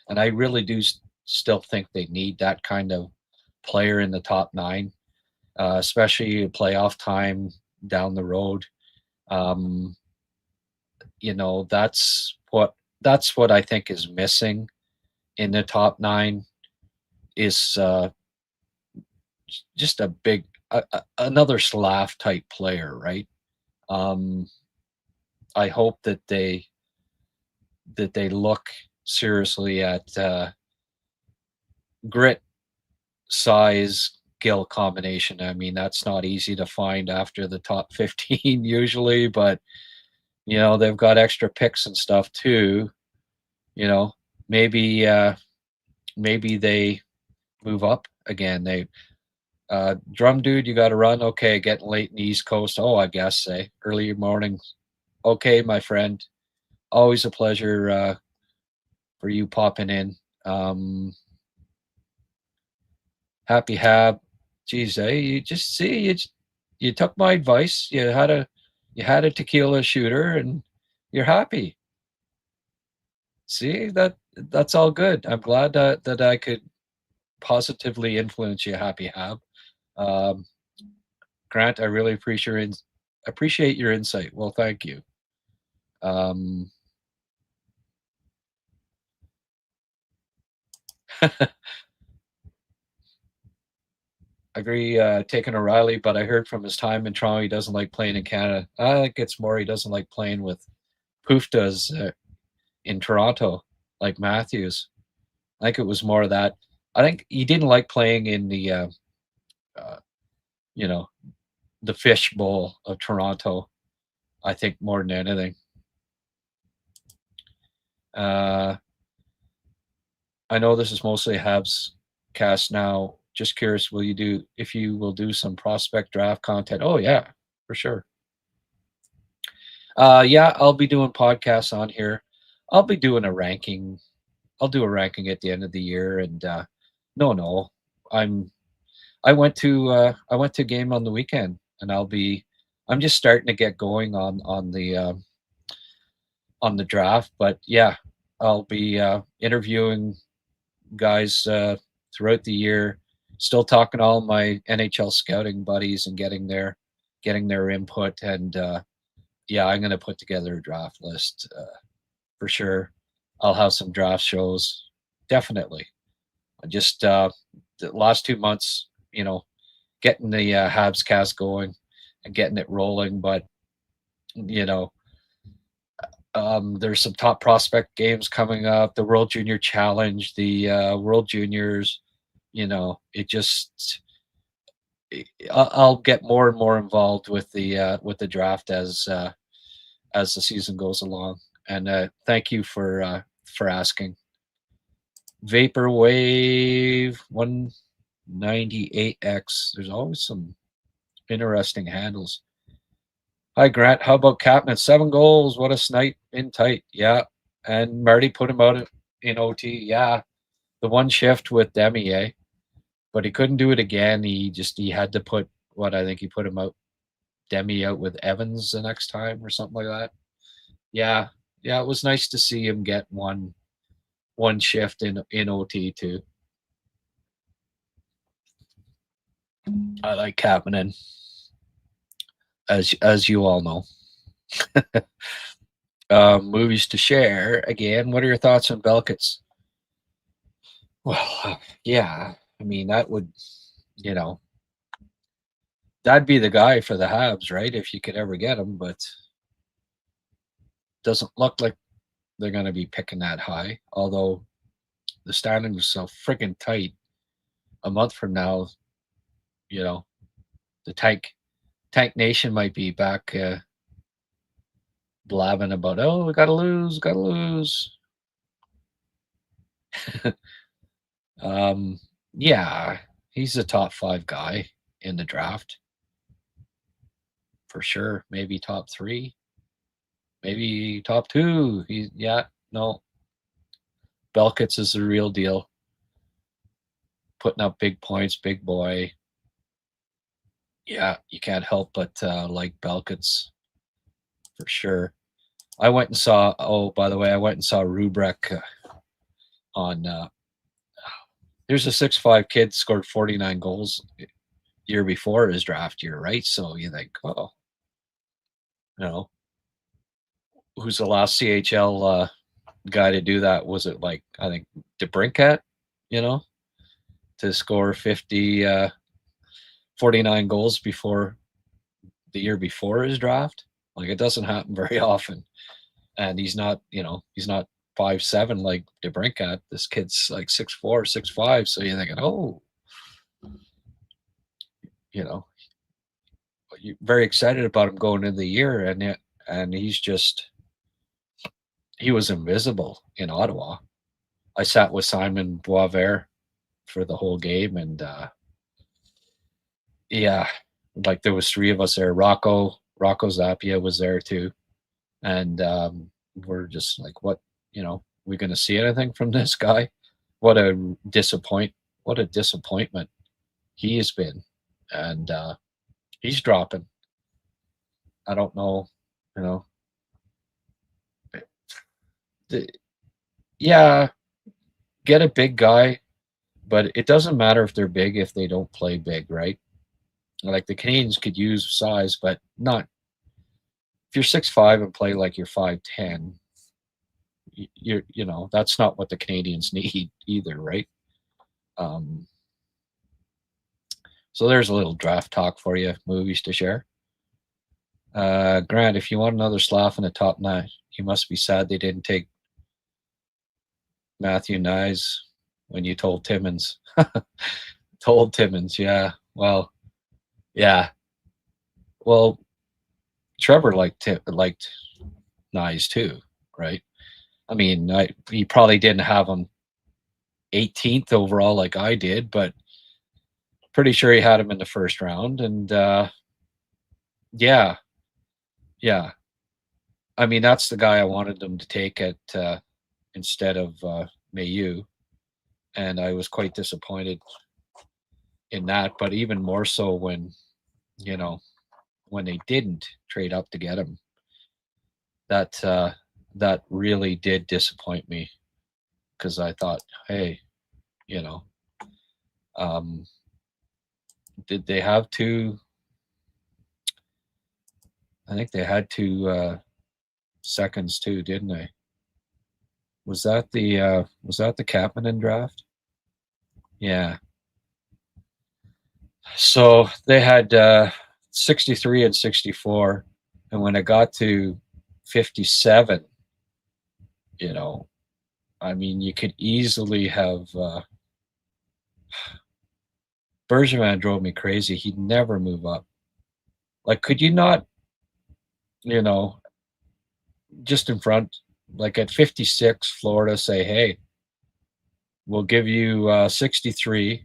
Speaker 2: and I really do still think they need that kind of player in the top 9, especially playoff time down the road. Um, that's what I think is missing in the top 9 is just a big another Slav type player, right? Um, I hope that they look seriously at grit, size, skill combination. I mean, that's not easy to find after the top 15 usually, but they've got extra picks and stuff too. Maybe maybe they move up again. They drum dude, you got to run. Okay, getting late in the East Coast. Oh, I guess early morning. Okay, my friend. Always a pleasure for you popping in. Happy Hab. Geez, you just see you took my advice. You had a tequila shooter and you're happy. See, that's all good. I'm glad that I could positively influence you, Happy Hab. Grant, I really appreciate your insight. Well, thank you. I agree, taking O'Reilly, but I heard from his time in Toronto he doesn't like playing in Canada. I think it's more he doesn't like playing with Poof does in Toronto, like Matthews. I think it was more of that. I think he didn't like playing in the, you know, the fish bowl of Toronto. I think more than anything. I know this is mostly Habs cast now. Just curious, if you will do some prospect draft content? Oh yeah, for sure. Yeah, I'll be doing podcasts on here. I'll be doing a ranking. I'll do a ranking at the end of the year, and no, I'm I went to a game on the weekend, and I'm just starting to get going on the draft. But yeah, I'll be interviewing guys throughout the year. Still talking to all my NHL scouting buddies and getting their input. And yeah, I'm going to put together a draft list for sure. I'll have some draft shows, definitely. I just the last 2 months, getting the HabsCast going and getting it rolling. But you know, there's some top prospect games coming up. The World Junior Challenge, the World Juniors. It just I'll get more and more involved with the draft as the season goes along. And thank you for asking. Vaporwave 198X. There's always some interesting handles. Hi Grant, how about Capman? 7 goals. What a snipe in tight. Yeah. And Marty put him out in OT. Yeah. The one shift with Demi, eh? But he couldn't do it again. He had to put what I think he put him out Demi out with Evans the next time or something like that. Yeah. Yeah, it was nice to see him get one shift in OT too. I like Kapanen, as you all know. Movies to share again. What are your thoughts on Belkits? Well, yeah. I mean, that'd be the guy for the Habs, right? If you could ever get him, but doesn't look like they're going to be picking that high. Although the standings are so freaking tight. A month from now, the Tank Nation might be back blabbing about, oh, we gotta lose. Yeah, he's a top 5 guy in the draft for sure. Maybe top 3, maybe top 2. No. Belkits is the real deal. Putting up big points, big boy. Yeah, you can't help but like Belkits for sure. I went and saw. Oh, by the way, I went and saw Rubrek on. There's a 6'5" kid scored 49 goals year before his draft year, right? So you think, oh, who's the last CHL guy to do that? Was it like I think DeBrincat, to score 49 goals before the year before his draft? Like it doesn't happen very often, and he's not 5'7" like DeBrincat. This kid's like 6'4", 6'5". So you're thinking, oh, you're very excited about him going into the year, and he was invisible in Ottawa. I sat with Simon Boisvert for the whole game, and yeah, like there was 3 of us there. Rocco Zappia was there too, and we're just like, what, we going to see anything from this guy? What a disappointment he has been, and he's dropping. I don't know, yeah, get a big guy, but it doesn't matter if they're big if they don't play big, right? Like the Canadians could use size, but not if you're 6'5" and play like you're 5'10". That's not what the Canadians need either, right? So there's a little draft talk for you, movies to share. Grant, if you want another slough in the top 9, you must be sad they didn't take Matthew Nyes when you told Timmins. Told Timmins, yeah. Well, yeah. Well, Trevor liked Nyes too, right? I mean, he probably didn't have him 18th overall like I did, but pretty sure he had him in the first round. And yeah, yeah. I mean, that's the guy I wanted them to take at instead of Mayu, and I was quite disappointed in that. But even more so when you know when they didn't trade up to get him, that really did disappoint me because I thought, hey, you know, um, did they have two? I think they had two seconds too, didn't they? Was that the Kapanen draft? Yeah. So they had 63 and 64, and when it got to 57, you know, I mean, you could easily have Bergevin drove me crazy. He'd never move up. Like, could you not, you know, just in front, like at 56, Florida say, hey, we'll give you 63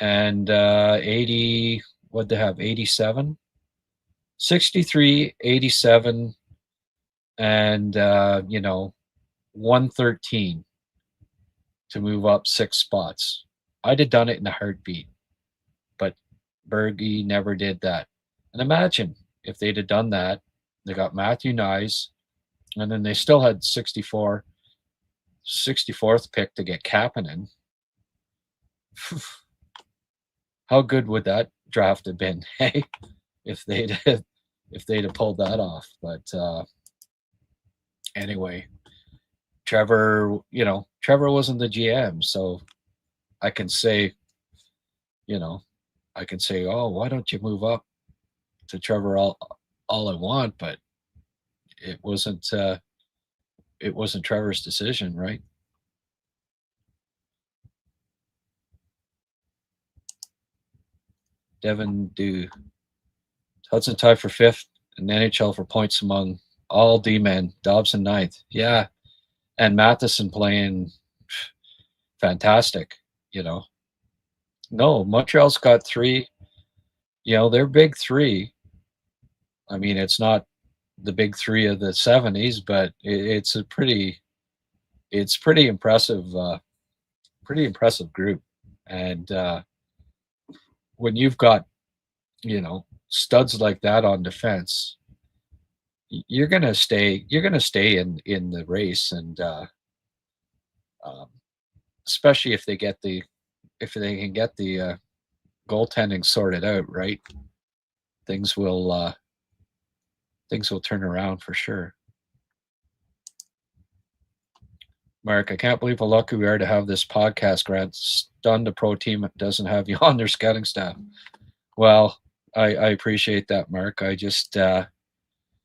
Speaker 2: and 80, what'd they have, 87? 63, 87, and, 113 to move up 6 spots. I'd have done it in a heartbeat, but Bergie never did that. And imagine if they'd have done that, they got Matthew Nyes, and then they still had 64th pick to get Kapanen. How good would that draft have been, hey, if they'd have pulled that off? But anyway, Trevor wasn't the GM, so I can say, oh, why don't you move up to Trevor all I want, but it wasn't Trevor's decision, right? Devin Do Hudson tied for 5th in the NHL for points among all D-men. Dobson 9th. Yeah. And Matheson playing fantastic, No, Montreal's got 3. Their big 3. I mean, it's not the big 3 of the 70s, but it's pretty impressive, group. And when you've got, studs like that on defense, you're gonna stay in the race, and especially if they can get the goaltending sorted out, right? Things will turn around for sure. Mark, I can't believe how lucky we are to have this podcast, Grant. Stunned a pro team doesn't have you on their scouting staff. Well, I appreciate that, Mark. I just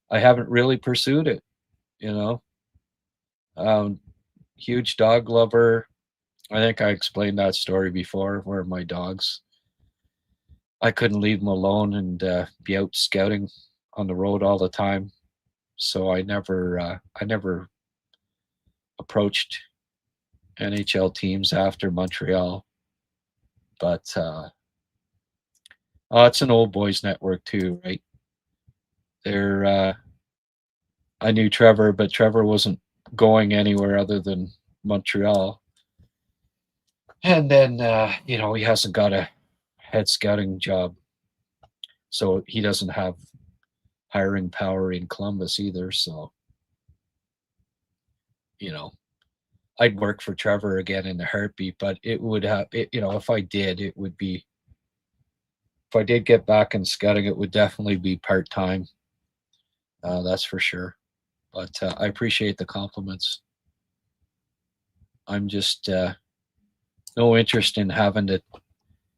Speaker 2: I haven't really pursued it, huge dog lover. I think I explained that story before, where my dogs, I couldn't leave them alone and be out scouting on the road all the time. So I never approached NHL teams after Montreal. But it's an old boys network too, right? I knew Trevor, but Trevor wasn't going anywhere other than Montreal. And then, he hasn't got a head scouting job, so he doesn't have hiring power in Columbus either. So, I'd work for Trevor again in a heartbeat, but it would have, if I did, it would be, if I did get back in scouting, it would definitely be part-time. That's for sure. But I appreciate the compliments. I'm just no interest in having to,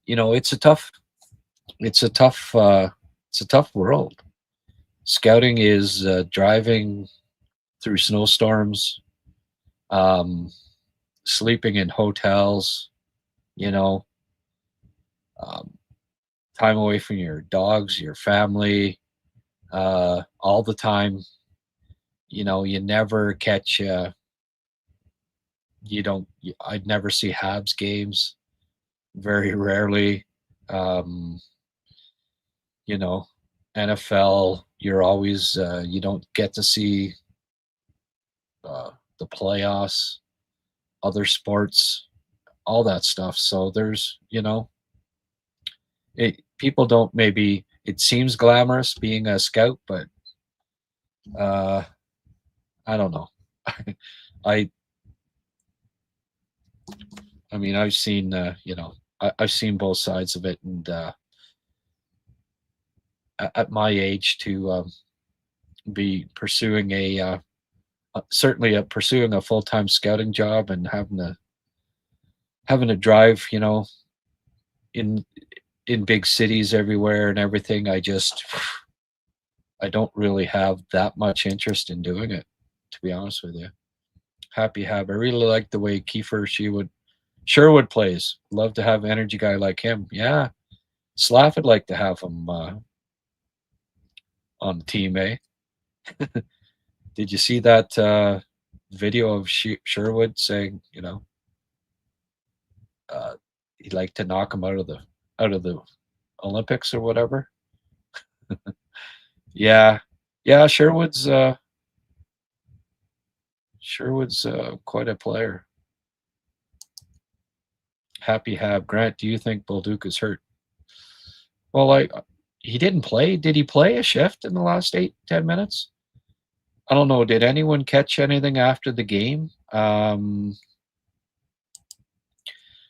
Speaker 2: it's a tough world. Scouting is driving through snowstorms, sleeping in hotels, time away from your dogs, your family, all the time. You know, you never catch. I'd never see Habs games. Very rarely. Um, you know, NFL. You're always you don't get to see the playoffs, other sports, all that stuff. So there's, people don't maybe. It seems glamorous being a scout, but uh, I don't know. I I mean, I've seen, I've seen both sides of it, and at my age, to be pursuing certainly pursuing a full time scouting job and having to drive, in in big cities everywhere and everything. I don't really have that much interest in doing it, to be honest with you. Happy Hab. I really like the way Kiefer Sherwood plays. Love to have an energy guy like him. Yeah, Slav would like to have him on the team, eh? Did you see that video of Sherwood saying, he'd like to knock him out of the Olympics or whatever? Yeah, yeah. Sherwood's quite a player. Happy Hab. Grant, do you think Bolduc is hurt? Well, he didn't play. Did he play a shift in the last 8-10 minutes? I don't know. Did anyone catch anything after the game?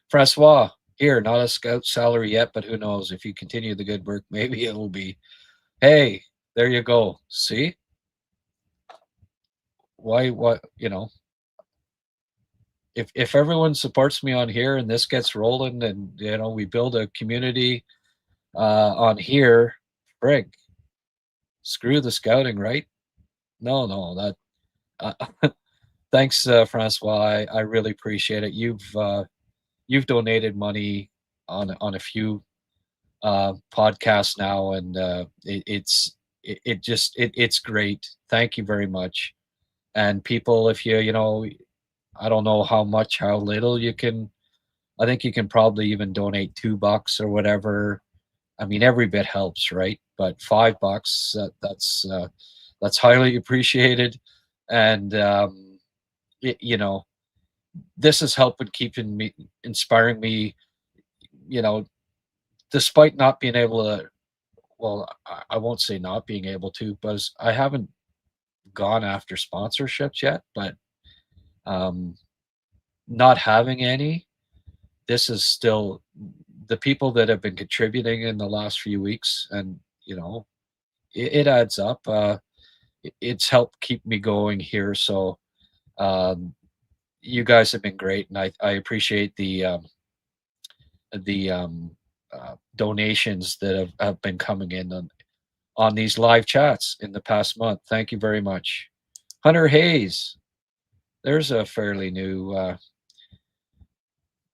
Speaker 2: Francois, here, not a scout salary yet, but who knows? If you continue the good work, maybe it'll be. Hey, there you go. See? Why, what, if everyone supports me on here and this gets rolling and, we build a community on here, frig, screw the scouting, right? No, that. Thanks, Francois. I really appreciate it. You've donated money on a few podcasts now, and it's great. Thank you very much. And people, if I don't know how little you can. I think you can probably even donate $2 or whatever. I mean, every bit helps, right? But $5, that's highly appreciated, and it, you know this is helping keeping me inspiring me, you know despite not being able to. Well, I won't say not being able to, but I haven't gone after sponsorships yet, but um not having any, this is still the people that have been contributing in the last few weeks, and it adds up. It's helped keep me going here, so um you guys have been great, and I appreciate the donations that have been coming in on these live chats in the past month. Thank you very much. Hunter Hayes, there's a fairly new.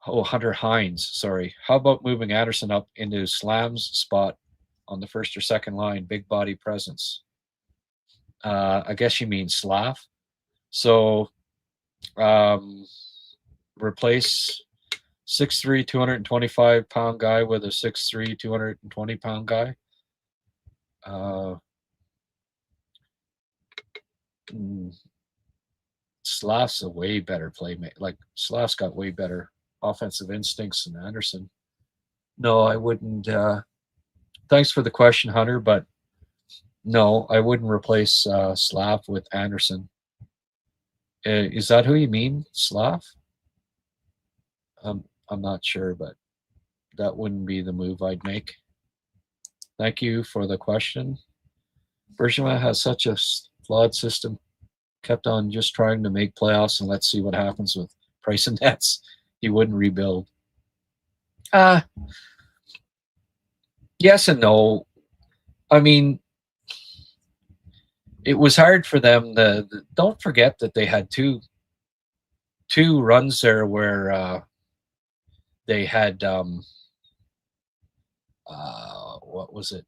Speaker 2: Hunter Hines, sorry. How about moving Anderson up into Slam's spot on the first or second line? Big body presence. I guess you mean Slav. So replace 6'3", 225-pound guy with a 6'3", 220-pound guy. Slav's a way better playmate. Like, Slav's got way better offensive instincts than Anderson. No, I wouldn't. Thanks for the question, Hunter, but no, I wouldn't replace Slav with Anderson. Is that who you mean, Slav? I'm not sure, but that wouldn't be the move I'd make. Thank you for the question. Bergevin has such a flawed system. Kept on just trying to make playoffs, and let's see what happens with Price and Nets. He wouldn't rebuild. Yes and no. I mean, it was hard for them. Don't forget that they had two runs there where they had what was it?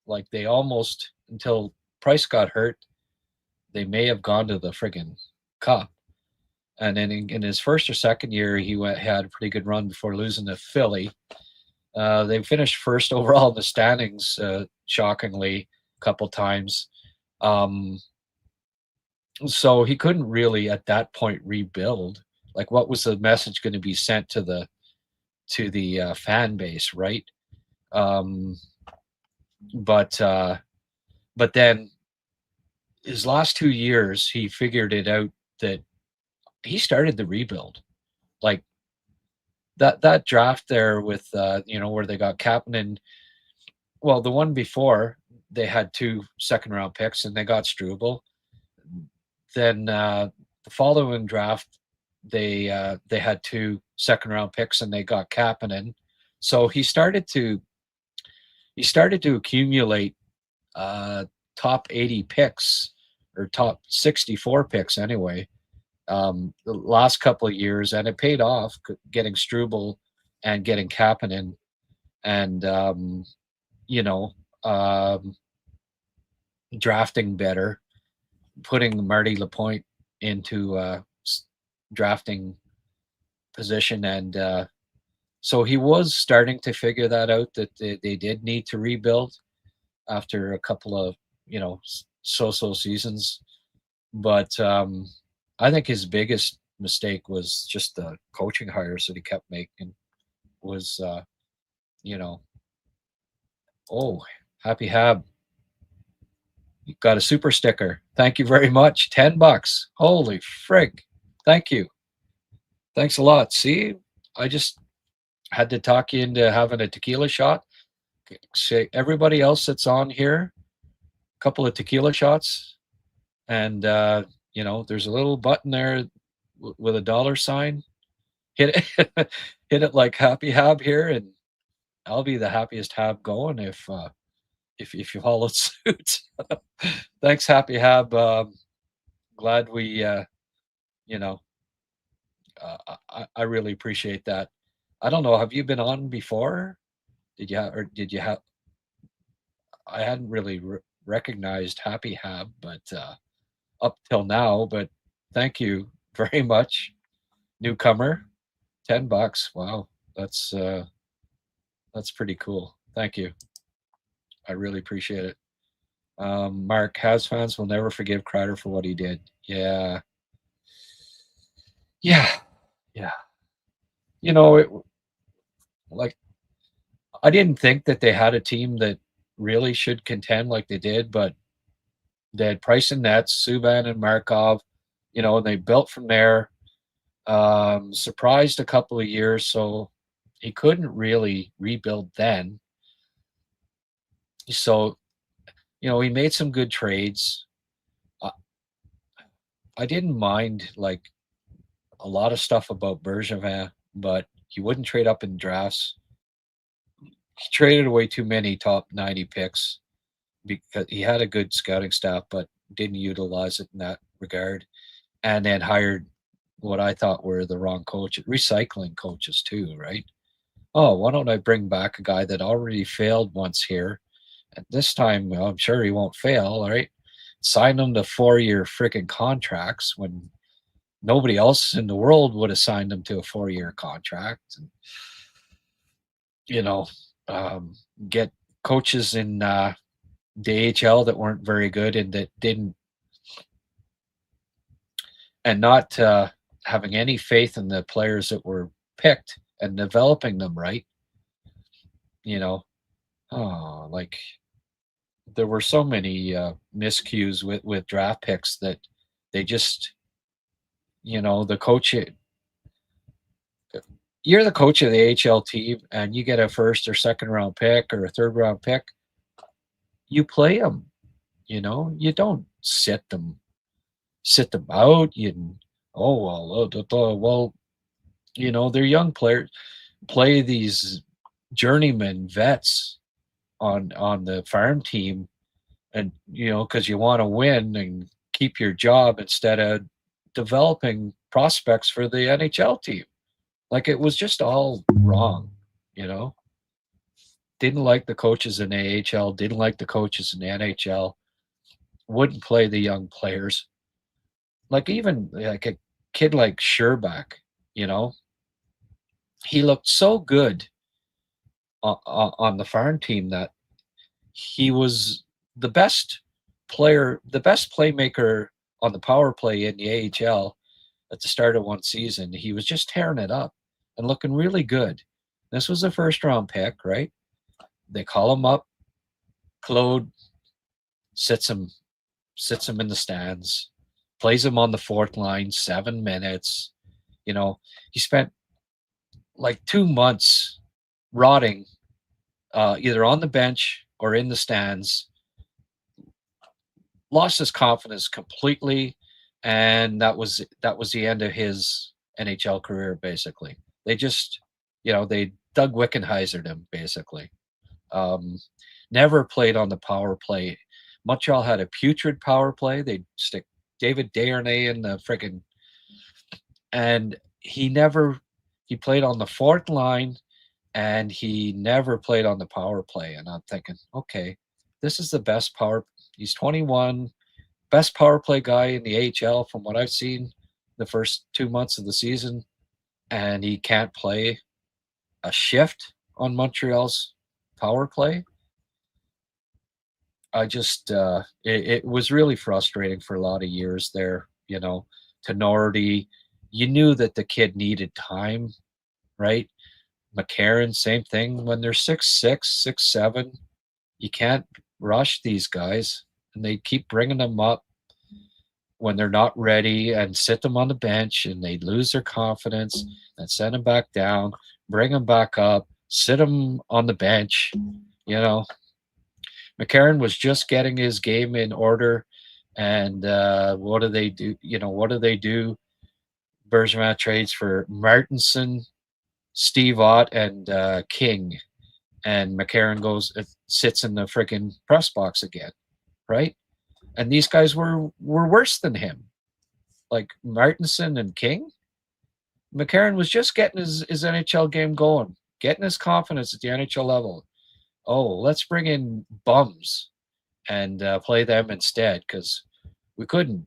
Speaker 2: Like, they almost until Price got hurt, they may have gone to the friggin' cup. And then in his first or second year, he had a pretty good run before losing to Philly. They finished first overall in the standings, shockingly, a couple times. So he couldn't really, at that point, rebuild. Like, what was the message going to be sent to the fan base, right? But then his last 2 years, he figured it out that he started the rebuild. Like that draft there with where they got Kapanen. Well, the one before, they had 2 second-round picks and they got Struble. Then the following draft, they had 2 second-round picks and they got Kapanen. So he started to accumulate top 80 picks, or top 64 picks anyway, the last couple of years, and it paid off, getting Struble and getting Kapanen, and drafting better, putting Marty Lapointe into drafting position, and so he was starting to figure that out, that they did need to rebuild after a couple of so-so seasons. But I think his biggest mistake was just the coaching hires that he kept making. Was oh, Happy Hab, you got a super sticker. Thank you very much. $10. Holy frig. Thank you. Thanks a lot. See, I just had to talk you into having a tequila shot. Say everybody else that's on here, a couple of tequila shots, and there's a little button there with a dollar sign. Hit it, hit it like Happy Hab here, and I'll be the happiest Hab going if you follow suit. Thanks, Happy Hab. Glad we, I really appreciate that. I don't know. Have you been on before? Did you have? I hadn't really recognized Happy Hab, but up till now. But thank you very much, newcomer. $10. Wow, that's pretty cool. Thank you. I really appreciate it. Mark, Habs fans will never forgive Kreider for what he did. Yeah. Like, I didn't think that they had a team that really should contend like they did, but they had Price and Nets, Subban and Markov, and they built from there. Surprised a couple of years, so he couldn't really rebuild then. So, he made some good trades. I didn't mind like a lot of stuff about Bergevin, but he wouldn't trade up in drafts. He traded away too many top 90 picks because he had a good scouting staff, but didn't utilize it in that regard. And then hired what I thought were the wrong coach, recycling coaches too, right? Oh, why don't I bring back a guy that already failed once here? And this time, I'm sure he won't fail, all right? Sign him to 4-year freaking contracts when nobody else in the world would have signed him to a 4-year contract. And, get coaches in the AHL that weren't very good and that didn't, and not having any faith in the players that were picked and developing them right. Like there were so many miscues with draft picks that they just, the coach, you're the coach of the AHL team and you get a first or second round pick or a third round pick, you play them, you don't sit them out. They're young players. Play these journeyman vets on the farm team, and because you want to win and keep your job instead of developing prospects for the NHL team. Like, it was just all wrong. didn't like the coaches in AHL, didn't like the coaches in the NHL, wouldn't play the young players. Like even like a kid like Sherback, you know, he looked so good on the farm team that he was the best player, the best playmaker on the power play in the AHL at the start of one season. He was just tearing it up and looking really good. This was a first round pick, right? They call him up. Claude sits him in the stands, plays him on the fourth line, 7 minutes. You know, he spent like 2 months rotting, either on the bench or in the stands, lost his confidence completely, and that was the end of his NHL career. Basically, they just, they Doug Wickenheisered him basically. Um, Never played on the power play. Montreal had a putrid power play. They'd stick David Desharnais in the friggin', and he played on the fourth line, and he never played on the power play. And I'm thinking, okay, this is the best power. He's 21, best power play guy in the AHL from what I've seen the first 2 months of the season, and he can't play a shift on Montreal's power play. I just it was really frustrating for a lot of years there. Tenority, you knew that the kid needed time, right? McCarron, same thing. When they're 6'6", 6'7", you can't rush these guys, and they keep bringing them up when they're not ready and sit them on the bench, and they lose their confidence and send them back down, bring them back up, sit them on the bench. McCarron was just getting his game in order, and what do they do? What do they do? Bergevin trades for Martinson, Steve Ott, and King, and McCarron sits in the freaking press box again, right? And these guys were worse than him, like Martinson and King. McCarron was just getting his NHL game going, getting his confidence at the NHL level. Oh, let's bring in bums and play them instead, because we couldn't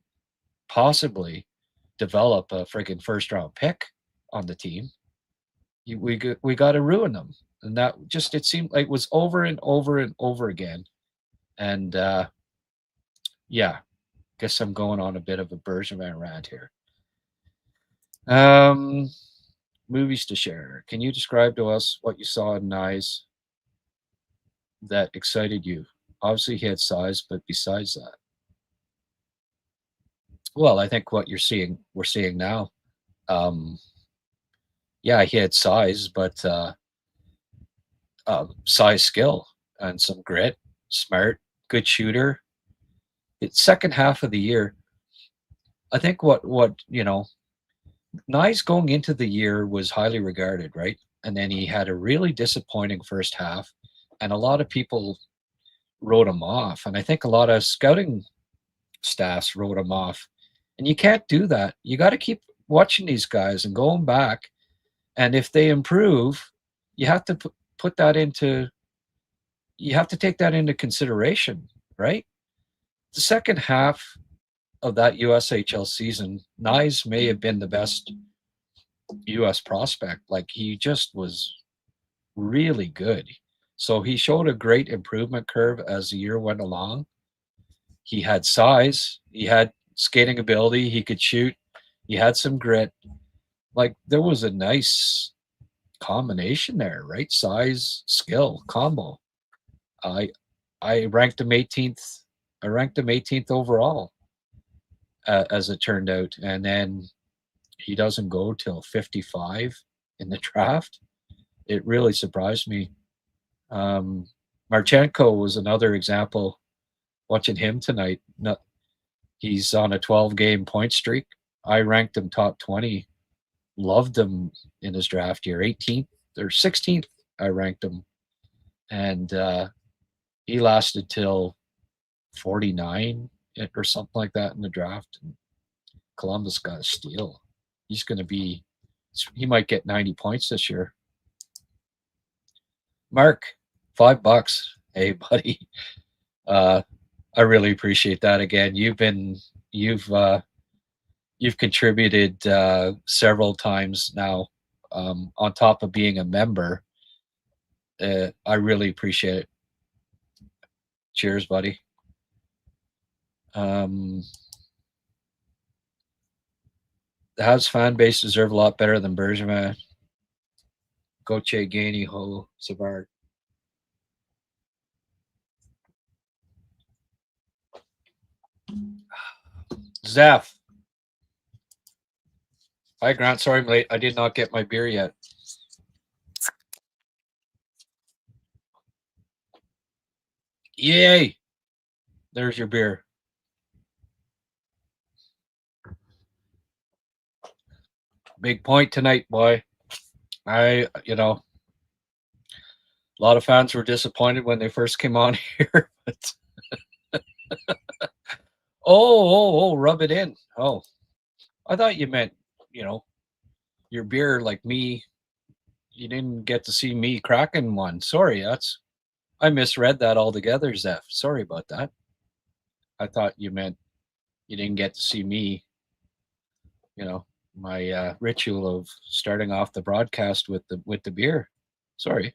Speaker 2: possibly develop a freaking first round pick on the team. We got to ruin them, and that just, it seemed like, was over and over and over again. And yeah, guess I'm going on a bit of a Bergevin rant here. Movies to share. Can you describe to us what you saw in Nyes that excited you? Obviously, he had size, but besides that, well, I think what we're seeing now. Yeah, he had size, but size, skill, and some grit. Smart, good shooter. It's second half of the year. I think what Nyes going into the year was highly regarded, right? And then he had a really disappointing first half, and a lot of people wrote him off. And I think a lot of scouting staffs wrote him off. And you can't do that. You got to keep watching these guys and going back. And if they improve, you have to put that into, you have to take that into consideration, right? The second half of that USHL season, Nyes may have been the best US prospect. Like, he just was really good. So he showed a great improvement curve as the year went along. He had size, he had skating ability, he could shoot, he had some grit. Like, there was a nice combination there, right? Size, skill combo. I ranked him 18th. I ranked him 18th overall, as it turned out. And then he doesn't go till 55 in the draft. It really surprised me. Marchenko was another example. Watching him tonight, he's on a 12-game point streak. I ranked him top 20. Loved him in his draft year. 18th or 16th, I ranked him. And he lasted till 49 or something like that in the draft. And Columbus got a steal. He might get 90 points this year. Mark, $5. Hey, buddy. I really appreciate that. Again, you've contributed several times now, on top of being a member. I really appreciate it. Cheers, buddy. The Habs fan base deserve a lot better than Bergevin. Goche, Gainey, Ho, Savard. Zeph. Hi, Grant. Sorry I'm late. I did not get my beer yet. Yay! There's your beer. Big point tonight, boy. A lot of fans were disappointed when they first came on here. But oh, rub it in. Oh, I thought you meant, your beer like me. You didn't get to see me cracking one. Sorry, I misread that altogether, Zeph. Sorry about that. I thought you meant you didn't get to see me, my ritual of starting off the broadcast with the beer. Sorry.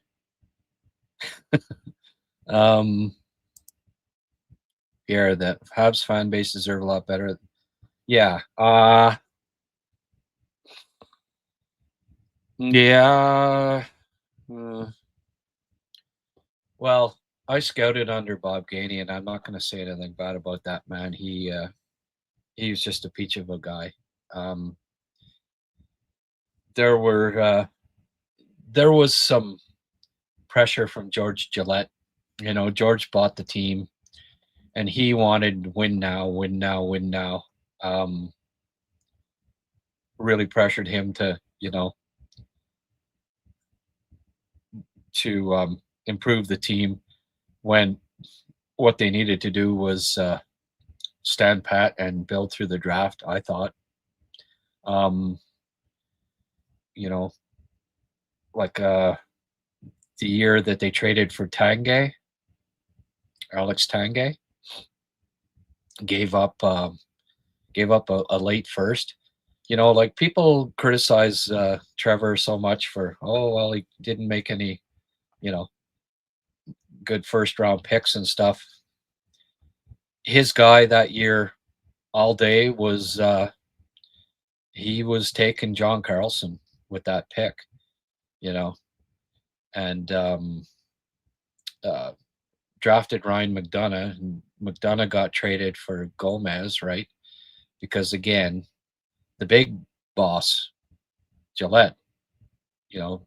Speaker 2: Yeah, that Habs fan base deserve a lot better. Yeah. Yeah. Well, I scouted under Bob Gainey, and I'm not going to say anything bad about that man. He was just a peach of a guy. There was some pressure from George Gillette. George bought the team, and he wanted win now, win now, win now. Really pressured him to, to improve the team when what they needed to do was stand pat and build through the draft, I thought. Like the year that they traded for Alex Tanguay, gave up a late first. Like people criticize Trevor so much for, he didn't make any, good first round picks and stuff. His guy that year all day was he was taking John Carlson with that pick, and drafted Ryan McDonough, and McDonough got traded for Gomez, right? Because again, the big boss, Gillette,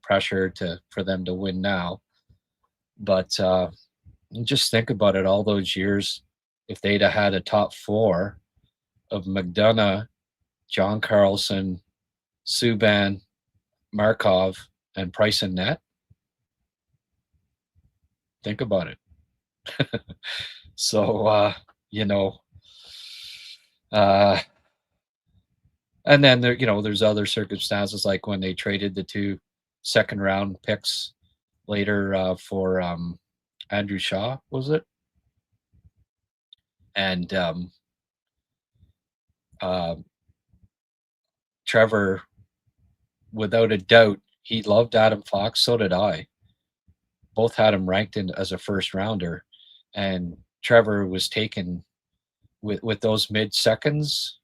Speaker 2: pressure for them to win now. But just think about it, all those years, if they'd have had a top four of McDonough, John Carlson, Subban, Markov, and Price and Net, think about it. So, and then there's other circumstances, like when they traded the 2 second round picks later for Andrew Shaw, was it? And Trevor, without a doubt, he loved Adam Fox. So did I. Both had him ranked in as a first rounder, and Trevor was taken with those mid seconds.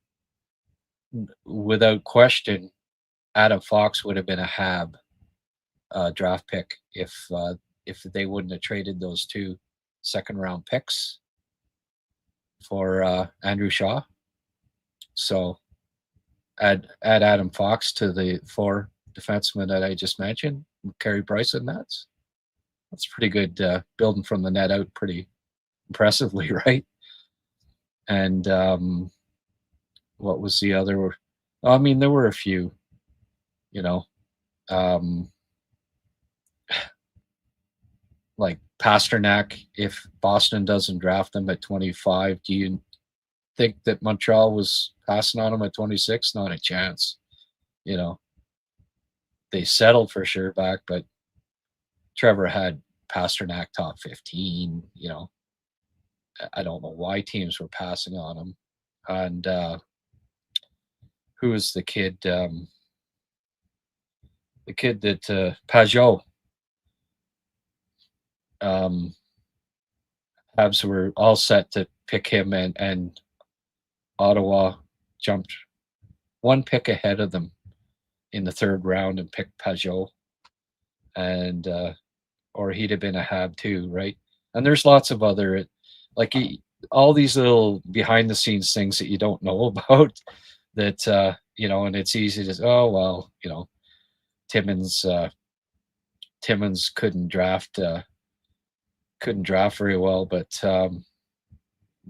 Speaker 2: Without question, Adam Fox would have been a Hab draft pick if they wouldn't have traded those 2 second round picks for Andrew Shaw. So add Adam Fox to the 4 defensemen that I just mentioned, Carey Price and Nets. That's pretty good, building from the net out pretty impressively, right? And what was the other? I mean, there were a few, like Pasternak. If Boston doesn't draft him at 25, do you think that Montreal was passing on him at 26? Not a chance. They settled for Sherback, but Trevor had Pasternak top 15. I don't know why teams were passing on him. And who is the kid? The kid that Pajot. Habs were all set to pick him, and Ottawa jumped one pick ahead of them in the third round and picked Pajot, and or he'd have been a Hab too, right? And there's lots of other all these little behind the scenes things that you don't know about that and it's easy to say, oh well, Timmins couldn't draft very well, but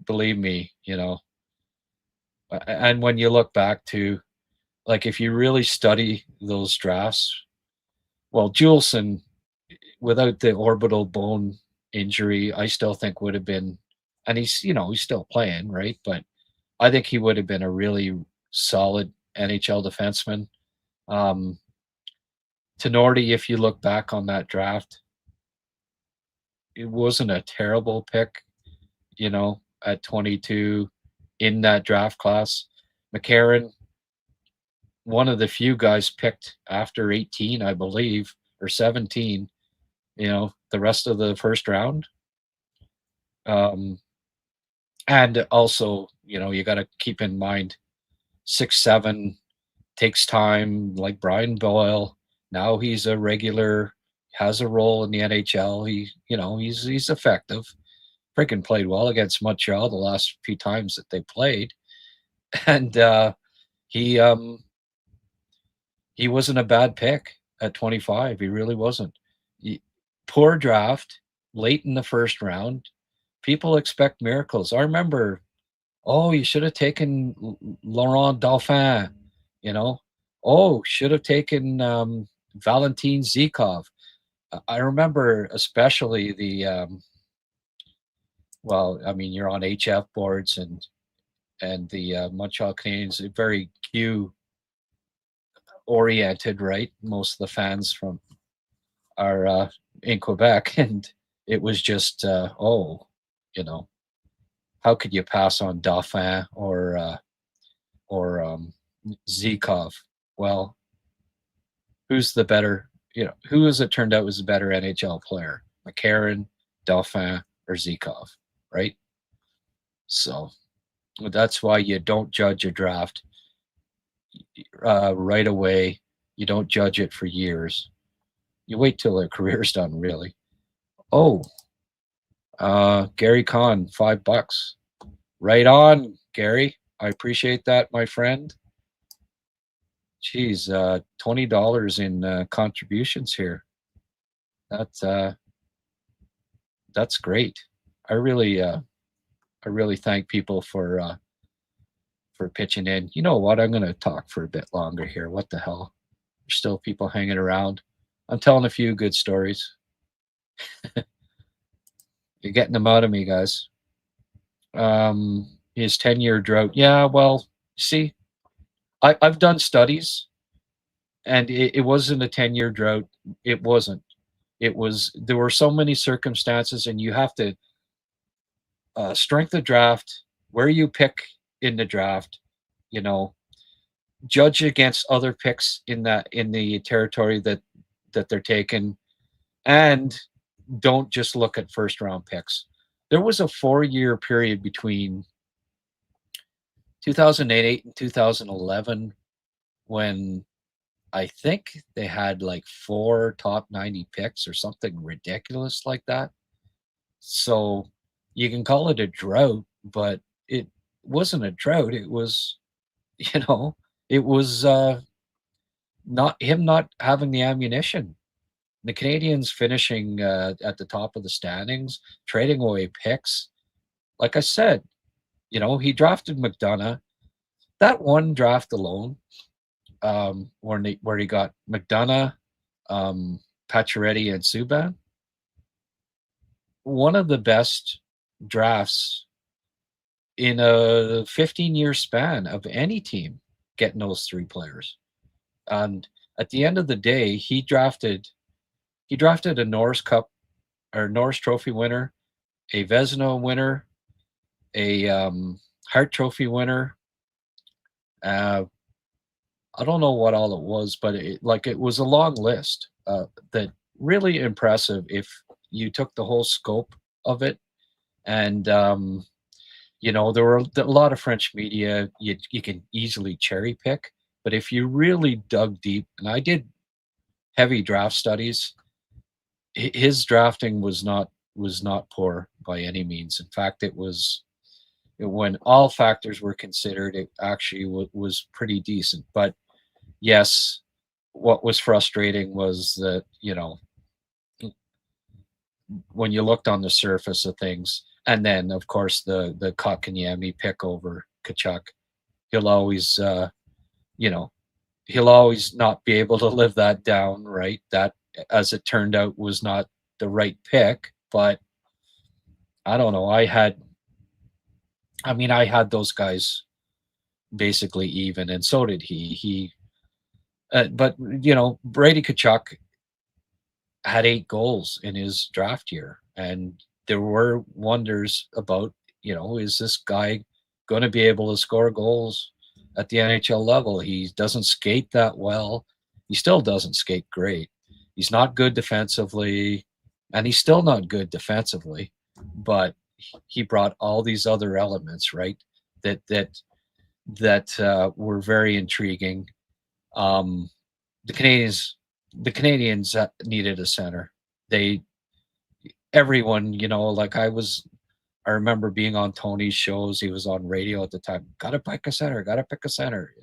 Speaker 2: believe me, and when you look back to, like, if you really study those drafts, well, Juleson, without the orbital bone injury, I still think would have been, and he's still playing, right? But I think he would have been a really solid NHL defenseman. Tenorti, if you look back on that draft, it wasn't a terrible pick, at 22 in that draft class. McCarron, one of the few guys picked after 18, I believe, or 17, the rest of the first round. And also, you got to keep in mind 6'7" takes time, like Brian Boyle. Now he's a regular, has a role in the NHL. He's effective. Freaking played well against Montreal the last few times that they played. And he wasn't a bad pick at 25. He really wasn't. Poor draft, late in the first round. People expect miracles. I remember, you should have taken Laurent Dauphin, should have taken Valentin Zykov. I remember especially the, you're on HF boards and the Montreal Canadiens are very Q oriented, right? Most of the fans are in Quebec, and it was just, how could you pass on Dauphin or Zykov? Well, who's the better? Who as it turned out was a better NHL player? McCarron, Dauphin, or Zykov, right? So that's why you don't judge a draft right away. You don't judge it for years. You wait till their career's done, really. Gary Kahn, $5. Right on, Gary. I appreciate that, my friend. Geez, $20 in contributions here. That's great. I really thank people for pitching in. You know what? I'm going to talk for a bit longer here. What the hell? There's still people hanging around. I'm telling a few good stories. You're getting them out of me, guys. His 10-year drought. Yeah, well, see, I've done studies, and it wasn't a 10-year drought. It wasn't. There were so many circumstances, and you have to strength of draft, where you pick in the draft, judge against other picks in the territory that they're taking, and don't just look at first round picks. There was a 4-year period between 2008 and 2011 when I think they had like 4 top 90 picks or something ridiculous like that. So you can call it a drought, but it wasn't a drought. It was, it was not having the ammunition. The Canadians finishing at the top of the standings, trading away picks. Like I said, he drafted McDonough. That one draft alone, where he got McDonough, Pacioretty, and Subban, one of the best drafts in a 15-year span of any team, getting those 3 players. And at the end of the day, he drafted a Norris Cup or Norris Trophy winner, a Vezina winner, a Hart Trophy winner. I don't know what all it was, but it was a long list that really impressive if you took the whole scope of it. And there were a lot of French media you can easily cherry pick, but if you really dug deep, and I did heavy draft studies, his drafting was not poor by any means. In fact, it was, when all factors were considered, it actually was pretty decent. But yes, what was frustrating was that, when you looked on the surface of things, and then of course the Kotkaniemi pick over Kachuk, he'll always you know he'll always not be able to live that down, right? That, as it turned out, was not the right pick. But I don't know. I had those guys basically even, and so did he. But Brady Kachuk had 8 goals in his draft year, and there were wonders about, is this guy going to be able to score goals at the NHL level? He doesn't skate that well. He still doesn't skate great. He's not good defensively, and he's still not good defensively. But he brought all these other elements, right? That were very intriguing. Um, the Canadians needed a center. Everyone, I remember being on Tony's shows. He was on radio at the time. Got to pick a center. Got to pick a center.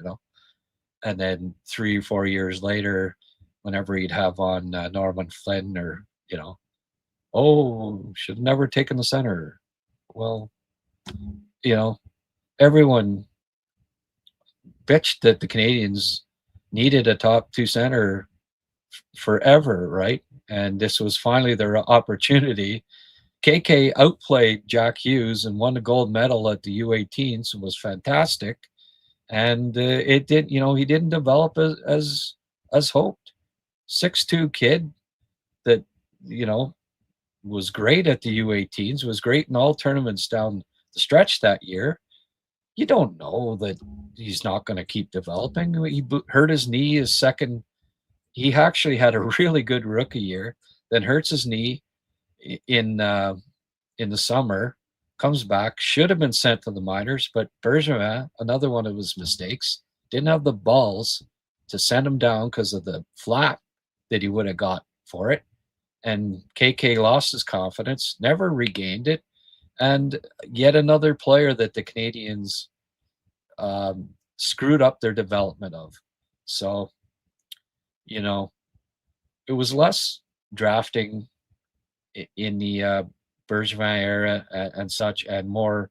Speaker 2: And then 3 or 4 years later, whenever he'd have on Norman Flynn, or should have never taken the center. Well, everyone bitched that the Canadians needed a top 2 center forever, right? And this was finally their opportunity. KK outplayed Jack Hughes and won the gold medal at the U18s, and was fantastic. And he didn't develop as hoped. 6'2" kid that was great at the U18s, was great in all tournaments down the stretch that year. You don't know that he's not going to keep developing. He hurt his knee his second. He actually had a really good rookie year, then hurts his knee in the summer, comes back, should have been sent to the minors, but Bergevin, another one of his mistakes, didn't have the balls to send him down because of the flat that he would have got for it. And KK lost his confidence, never regained it. And yet another player that the Canadians screwed up their development of. So, it was less drafting in the Bergevin era and such, and more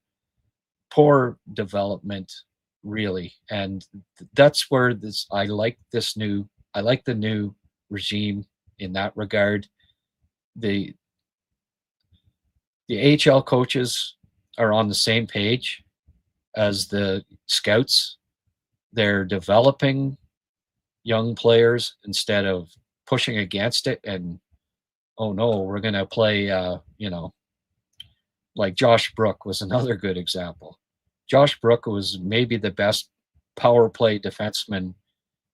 Speaker 2: poor development, really. And that's where I like the new regime in that regard. The AHL coaches are on the same page as the scouts. They're developing young players instead of pushing against it. And oh no, we're going to play like Josh Brook was another good example. Josh Brook was maybe the best power play defenseman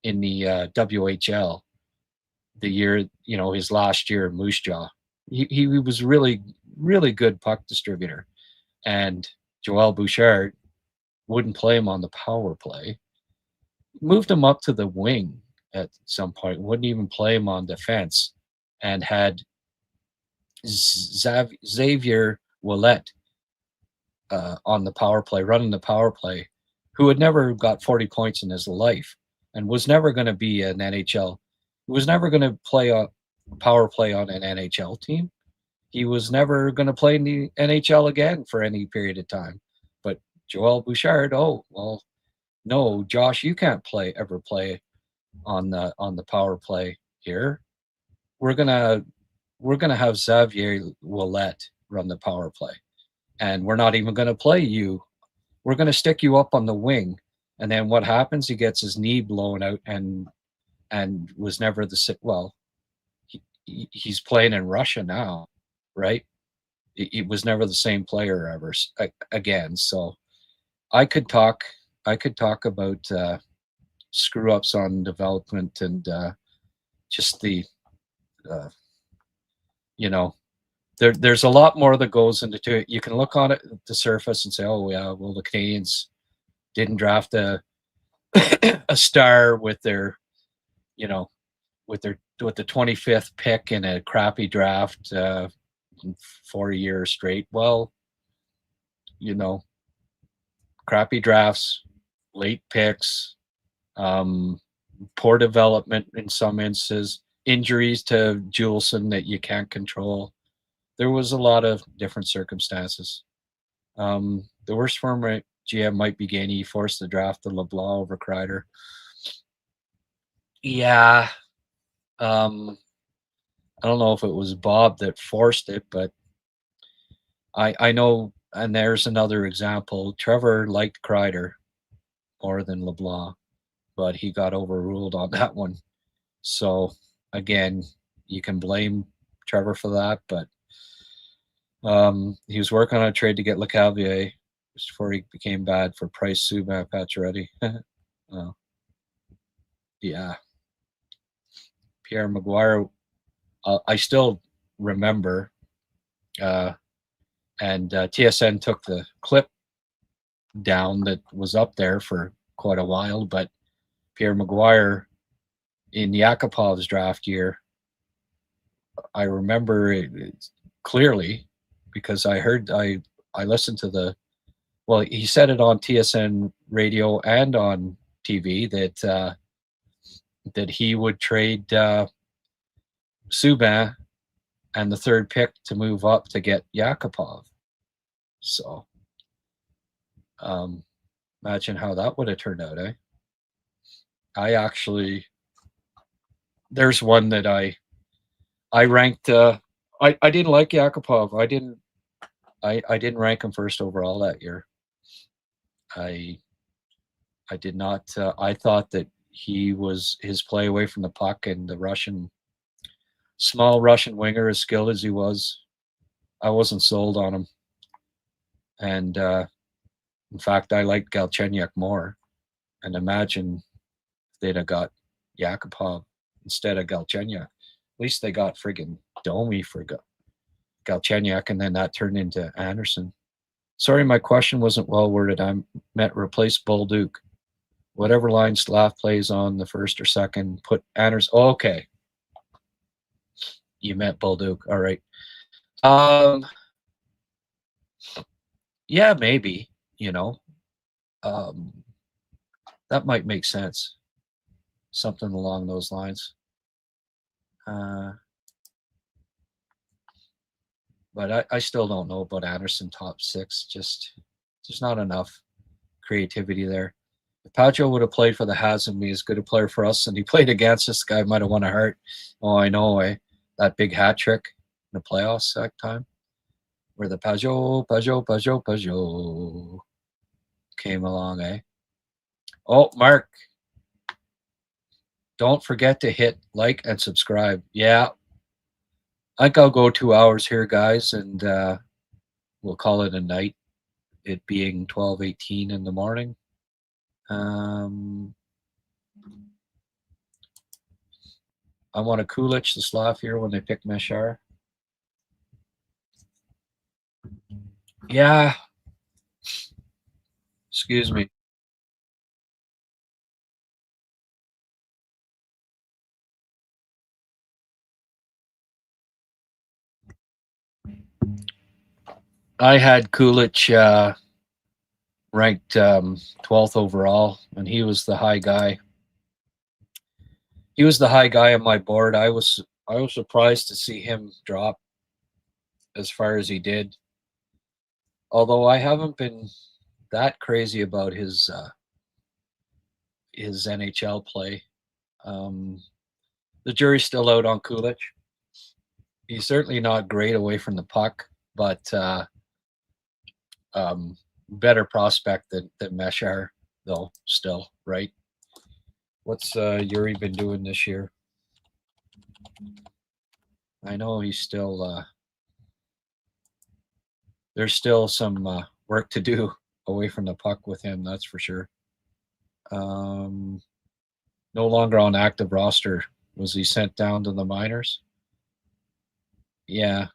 Speaker 2: in the WHL the year, his last year in Moose Jaw. He was really, really good puck distributor. And Joel Bouchard wouldn't play him on the power play. Moved him up to the wing at some point, wouldn't even play him on defense, and had Xavier Ouellet on the power play, running the power play, who had never got 40 points in his life and was never going to be an NHL. He was never going to play a power play on an NHL team. He was never going to play in the NHL again for any period of time. But Joel Bouchard, no, Josh, you can't ever play on the power play here. We're gonna have Xavier Ouellet run the power play, and we're not even going to play you. We're going to stick you up on the wing. And then what happens? He gets his knee blown out and was never he's playing in Russia now, right? He was never the same player ever again. So I could talk. I could talk about screw ups on development and just the uh, you know there's a lot more that goes into it. You can look on it at the surface and say, oh yeah, well the Canadians didn't draft a a star with their you know with the 25th pick in a crappy draft 4 years straight. Well, you know, crappy drafts, late picks, um, poor development in some instances, injuries to Juleson that you can't control. There was a lot of different circumstances. The worst former GM might be Gainey. He forced the draft of LeBlanc over Kreider. Yeah. I don't know if it was Bob that forced it, but I know, and there's another example. Trevor liked Kreider more than LeBlanc, but he got overruled on that one. So again, you can blame Trevor for that, but he was working on a trade to get LeCavier before he became bad for Price, Subban, Pacioretty. Oh, yeah, Pierre Maguire. I still remember, and TSN took the clip down that was up there for quite a while, but Pierre Maguire in Yakupov's draft year, I remember it clearly because I listened to he said it on TSN radio and on TV that he would trade Subban and the third pick to move up to get Yakupov. So imagine how that would have turned out, eh? I actually, there's one that I ranked. I didn't like Yakupov. I didn't rank him first overall that year. I did not. I thought that his play away from the puck and the small Russian winger, as skilled as he was, I wasn't sold on him. And in fact, I liked Galchenyuk more. And imagine if they'd have got Yakupov instead of Galchenyuk. At least they got friggin' Domi for Galchenyuk, and then that turned into Anderson. Sorry, my question wasn't well worded. I meant replace Bolduc. Whatever line Slav plays on the first or second, put Anderson. Oh, okay. You meant Bolduc. All right. Yeah, maybe, that might make sense. Something along those lines. But I still don't know about Anderson top six. Just there's not enough creativity there. If Pacho would have played for the Habs and be as good a player for us, and he played against us, the guy might have won a Hart. Oh, I know, eh? That big hat trick in the playoffs that time, where the Pajo came along, eh? Oh, Mark, don't forget to hit like and subscribe. Yeah, I think I'll go 2 hours here, guys, and we'll call it a night. It being 12:18 in the morning. I want to Kulich the Slav here when they pick Meshar. Yeah. Excuse me. I had Kulich ranked 12th overall, and he was the high guy. He was the high guy on my board. I was surprised to see him drop as far as he did. Although I haven't been that crazy about his NHL play. The jury's still out on Kulich. He's certainly not great away from the puck, but better prospect than Meshar, though, still, right? What's Yuri been doing this year? I know he's still there's still some work to do away from the puck with him. That's for sure. No longer on active roster. Was he sent down to the minors? Yeah.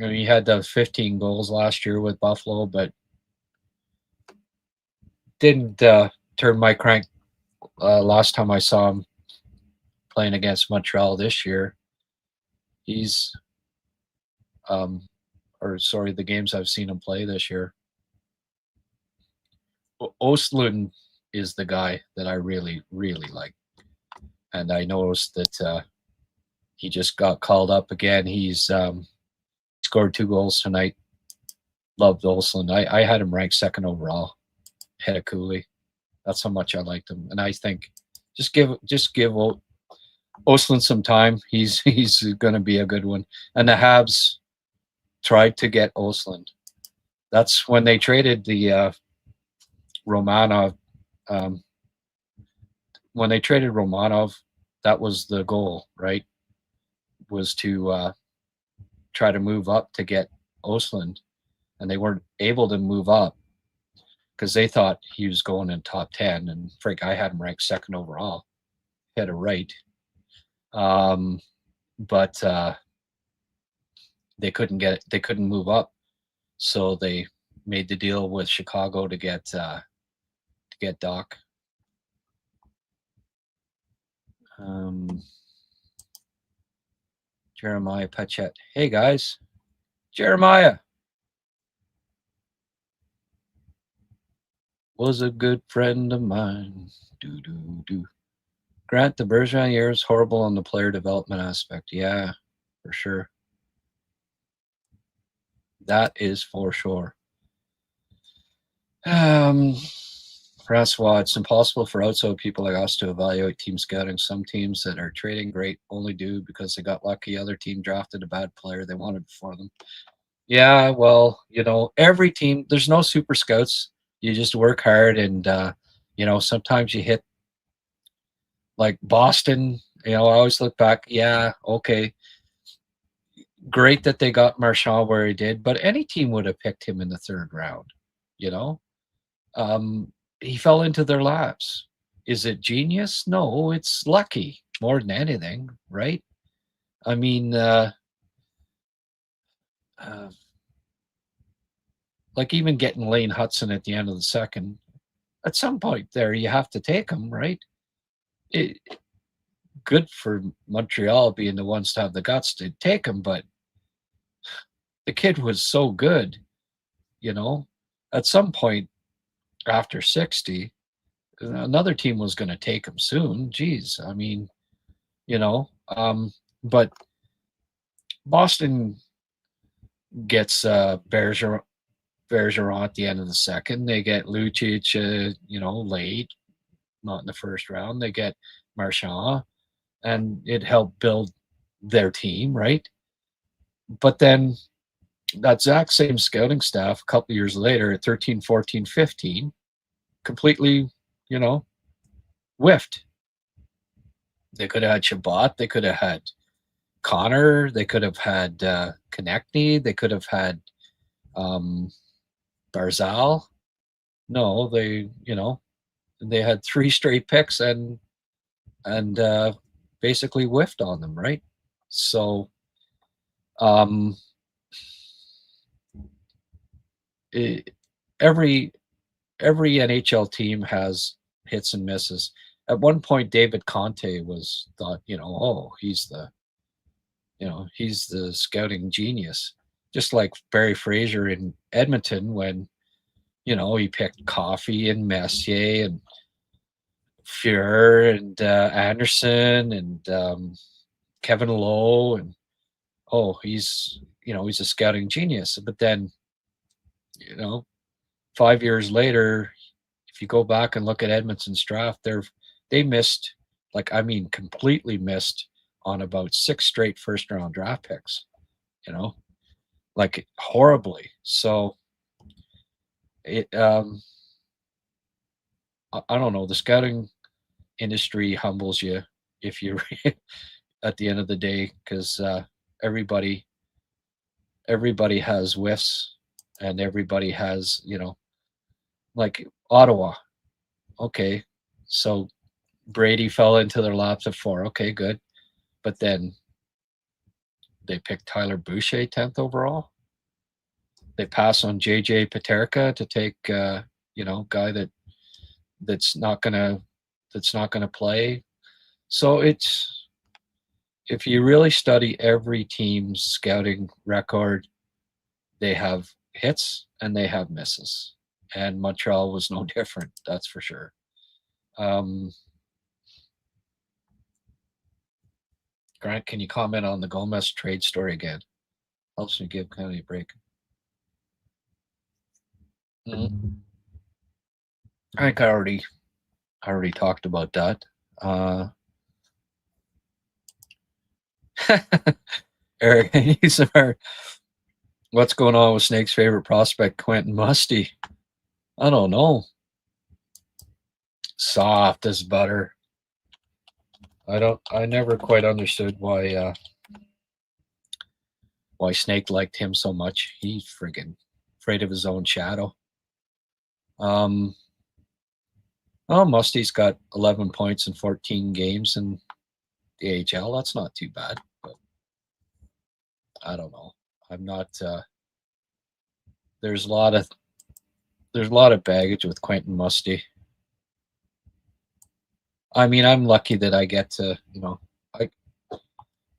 Speaker 2: I mean, he had the 15 goals last year with Buffalo, but didn't turn my crank last time I saw him playing against Montreal this year. He's, the games I've seen him play this year. Ostlund is the guy that I really, really like. And I noticed that he just got called up again. He's scored 2 goals tonight. Loved Ostlund. I had him ranked second overall, ahead of Cooley. That's how much I liked him. And I think just give Ostlund some time. He's going to be a good one. And the Habs tried to get Ostlund. That's when they traded the Romanov. When they traded Romanov, that was the goal, right? Was to try to move up to get Ostlund, and they weren't able to move up because they thought he was going in top 10, and Frank, I had him ranked second overall, head of right. But they couldn't get it. They couldn't move up, so they made the deal with Chicago to get Doc. Jeremiah Pachette. Hey guys, Jeremiah was a good friend of mine. Grant, the Bergeron year is horrible on the player development aspect. Yeah, for sure. That is for sure. Francois, it's impossible for outside people like us to evaluate team scouting. Some teams that are trading great only do because they got lucky. Other team drafted a bad player they wanted before them. Yeah, well, every team, there's no super scouts. You just work hard, and sometimes you hit, like Boston. I always look back. Yeah, okay, great that they got Marchand where he did, but any team would have picked him in the 3rd round. He fell into their laps. Is it genius? No, it's lucky more than anything, right? I mean, like even getting Lane Hutson at the end of the 2nd, at some point there, you have to take him, right? Good for Montreal being the ones to have the guts to take him, but the kid was so good, at some point after 60, another team was going to take him soon. Jeez, I mean, but Boston gets Bergeron at the end of the 2nd. They get Lucic, late, not in the 1st round. They get Marchand, and it helped build their team, right? But then that exact same scouting staff a couple years later at 13, 14, 15 completely, whiffed. They could have had Shabbat. They could have had Connor. They could have had Konechny. They could have had Barzal. No, they had 3 straight picks and basically whiffed on them, right? So every NHL team has hits and misses. At one point, David Conte was thought, he's the scouting genius, just like Barry Fraser in Edmonton when, he picked Coffey and Messier and Fuhr and Anderson and Kevin Lowe, and he's a scouting genius. But then, 5 years later, if you go back and look at Edmonton's draft, they missed, completely missed on about 6 straight 1st-round draft picks, horribly. So it, I don't know, the scouting industry humbles you if you at the end of the day, because everybody everybody has whiffs, and everybody has, like Ottawa. Okay, so Brady fell into their laps at 4. Okay, good, but then they picked Tyler Boucher 10th overall. They pass on JJ Paterka to take, guy that's not gonna play. So it's, if you really study every team's scouting record, they have hits and they have misses, and Montreal was no different. That's for sure. Grant, can you comment on the Gomez trade story again? Helps me give Kennedy a break. I think I already talked about that. Eric, what's going on with Snake's favorite prospect, Quentin Musty? I don't know. Soft as butter. I never quite understood why Snake liked him so much. He's friggin' afraid of his own shadow. Musty's got 11 points in 14 games in the AHL. That's not too bad, but I don't know. I'm not. There's a lot of baggage with Quentin Musty. I mean, I'm lucky that I get to,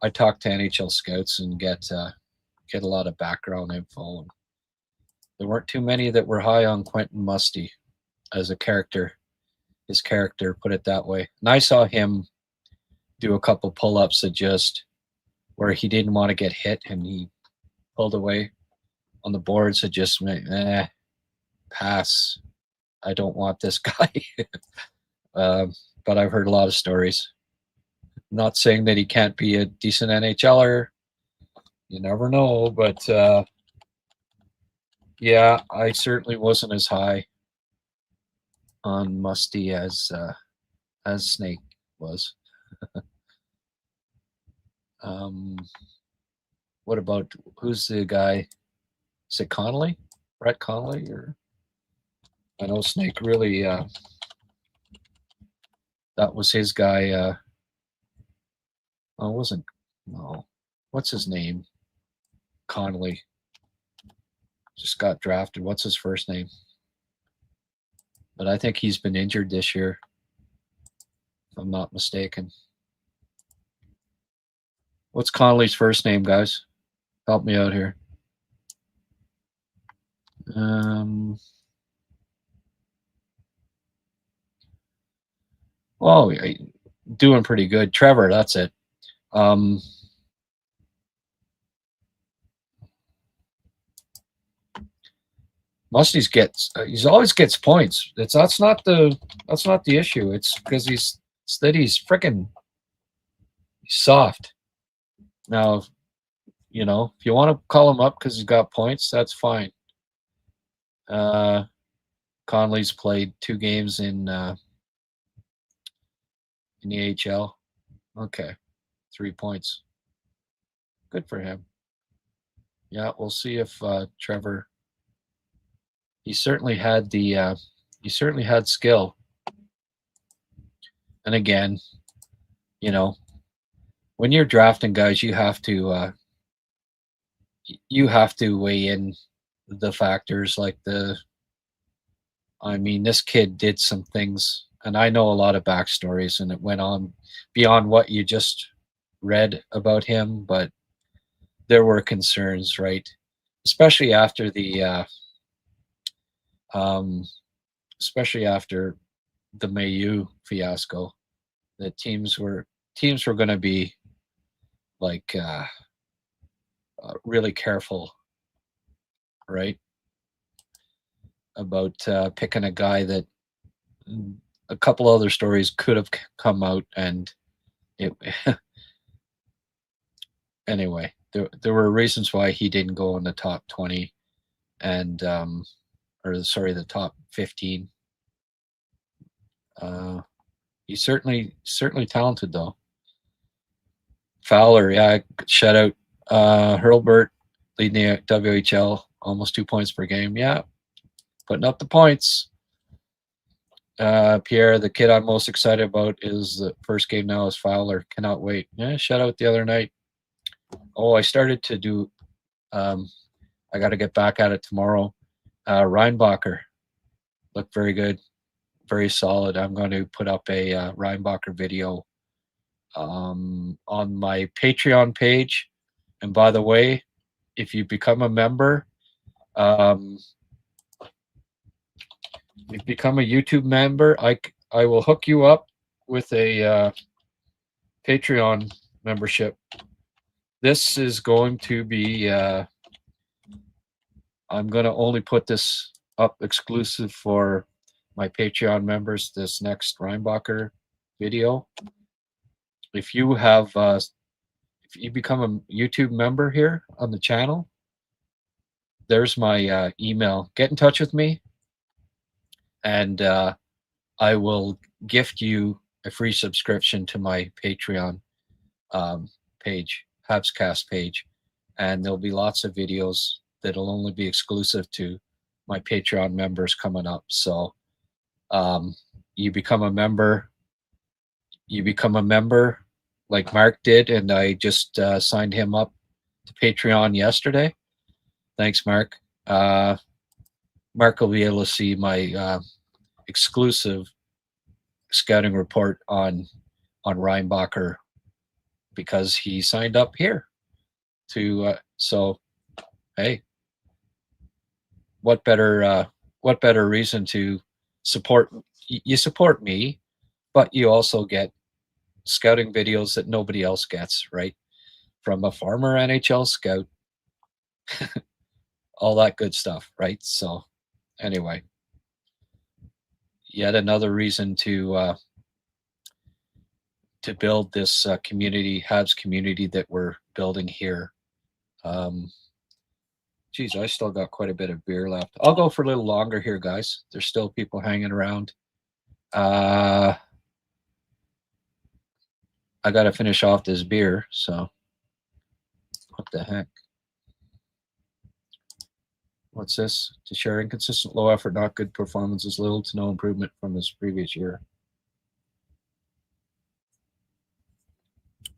Speaker 2: I talk to NHL scouts and get a lot of background info. And there weren't too many that were high on Quentin Musty as a character. His character, put it that way. And I saw him do a couple pull-ups that just where he didn't want to get hit and he pulled away on the boards. It just went, pass. I don't want this guy. But I've heard a lot of stories. Not saying that he can't be a decent NHLer. You never know, but yeah, I certainly wasn't as high on Musty as Snake was. What about, who's the guy? Is it Connolly? Brett Connolly? Or I know Snake really. That was his guy. It wasn't. No, what's his name? Connolly. Just got drafted. What's his first name? But I think he's been injured this year, if I'm not mistaken. What's Connolly's first name, guys? Help me out here. Oh, doing pretty good. Trevor, that's it. Musty's he always gets points. That's not the issue. It's because he's freaking soft. Now, if you want to call him up because he's got points, that's fine. Conley's played 2 games in the AHL. Okay, 3 points. Good for him. Yeah, we'll see if Trevor. He certainly had skill. And again, when you're drafting guys, you have to weigh in the factors like this kid did some things, and I know a lot of backstories, and it went on beyond what you just read about him, but there were concerns, right? Especially after the Mayu fiasco, that teams were going to be like really careful, right, about picking a guy that a couple other stories could have come out, and it anyway, there were reasons why he didn't go in the top 20 and the top 15. He's certainly talented though. Fowler, yeah, shout out Hurlbert. leading the WHL, almost 2 points per game. Yeah, putting up the points. Pierre, the kid I'm most excited about is the first game now is Fowler. Cannot wait. Yeah, shout out the other night. Oh, I started to do. I got to get back at it tomorrow. Reinbacher looked very good, very solid. I'm going to put up a Reinbacher video on my Patreon page. And by the way, if you become a member, you become a YouTube member, I will hook you up with a Patreon membership. This is going to be, I'm going to only put this up exclusive for my Patreon members, this next Reinbacher video. If you have, if you become a YouTube member here on the channel, there's my email. Get in touch with me, and I will gift you a free subscription to my Patreon page, HabsCast page, and there'll be lots of videos that'll only be exclusive to my Patreon members coming up. So you become a member. You become a member like Mark did, and I just signed him up to Patreon yesterday. Thanks, Mark. Mark will be able to see my exclusive scouting report on Reinbacher because he signed up here to so hey, what better reason to support? You support me, but you also get scouting videos that nobody else gets, right? From a former NHL scout, all that good stuff, right? So anyway, yet another reason to build this community, Habs community that we're building here. Geez, I still got quite a bit of beer left. I'll go for a little longer here, guys. There's still people hanging around. I got to finish off this beer, so what the heck? What's this? To share inconsistent, low effort, not good performances, little to no improvement from this previous year.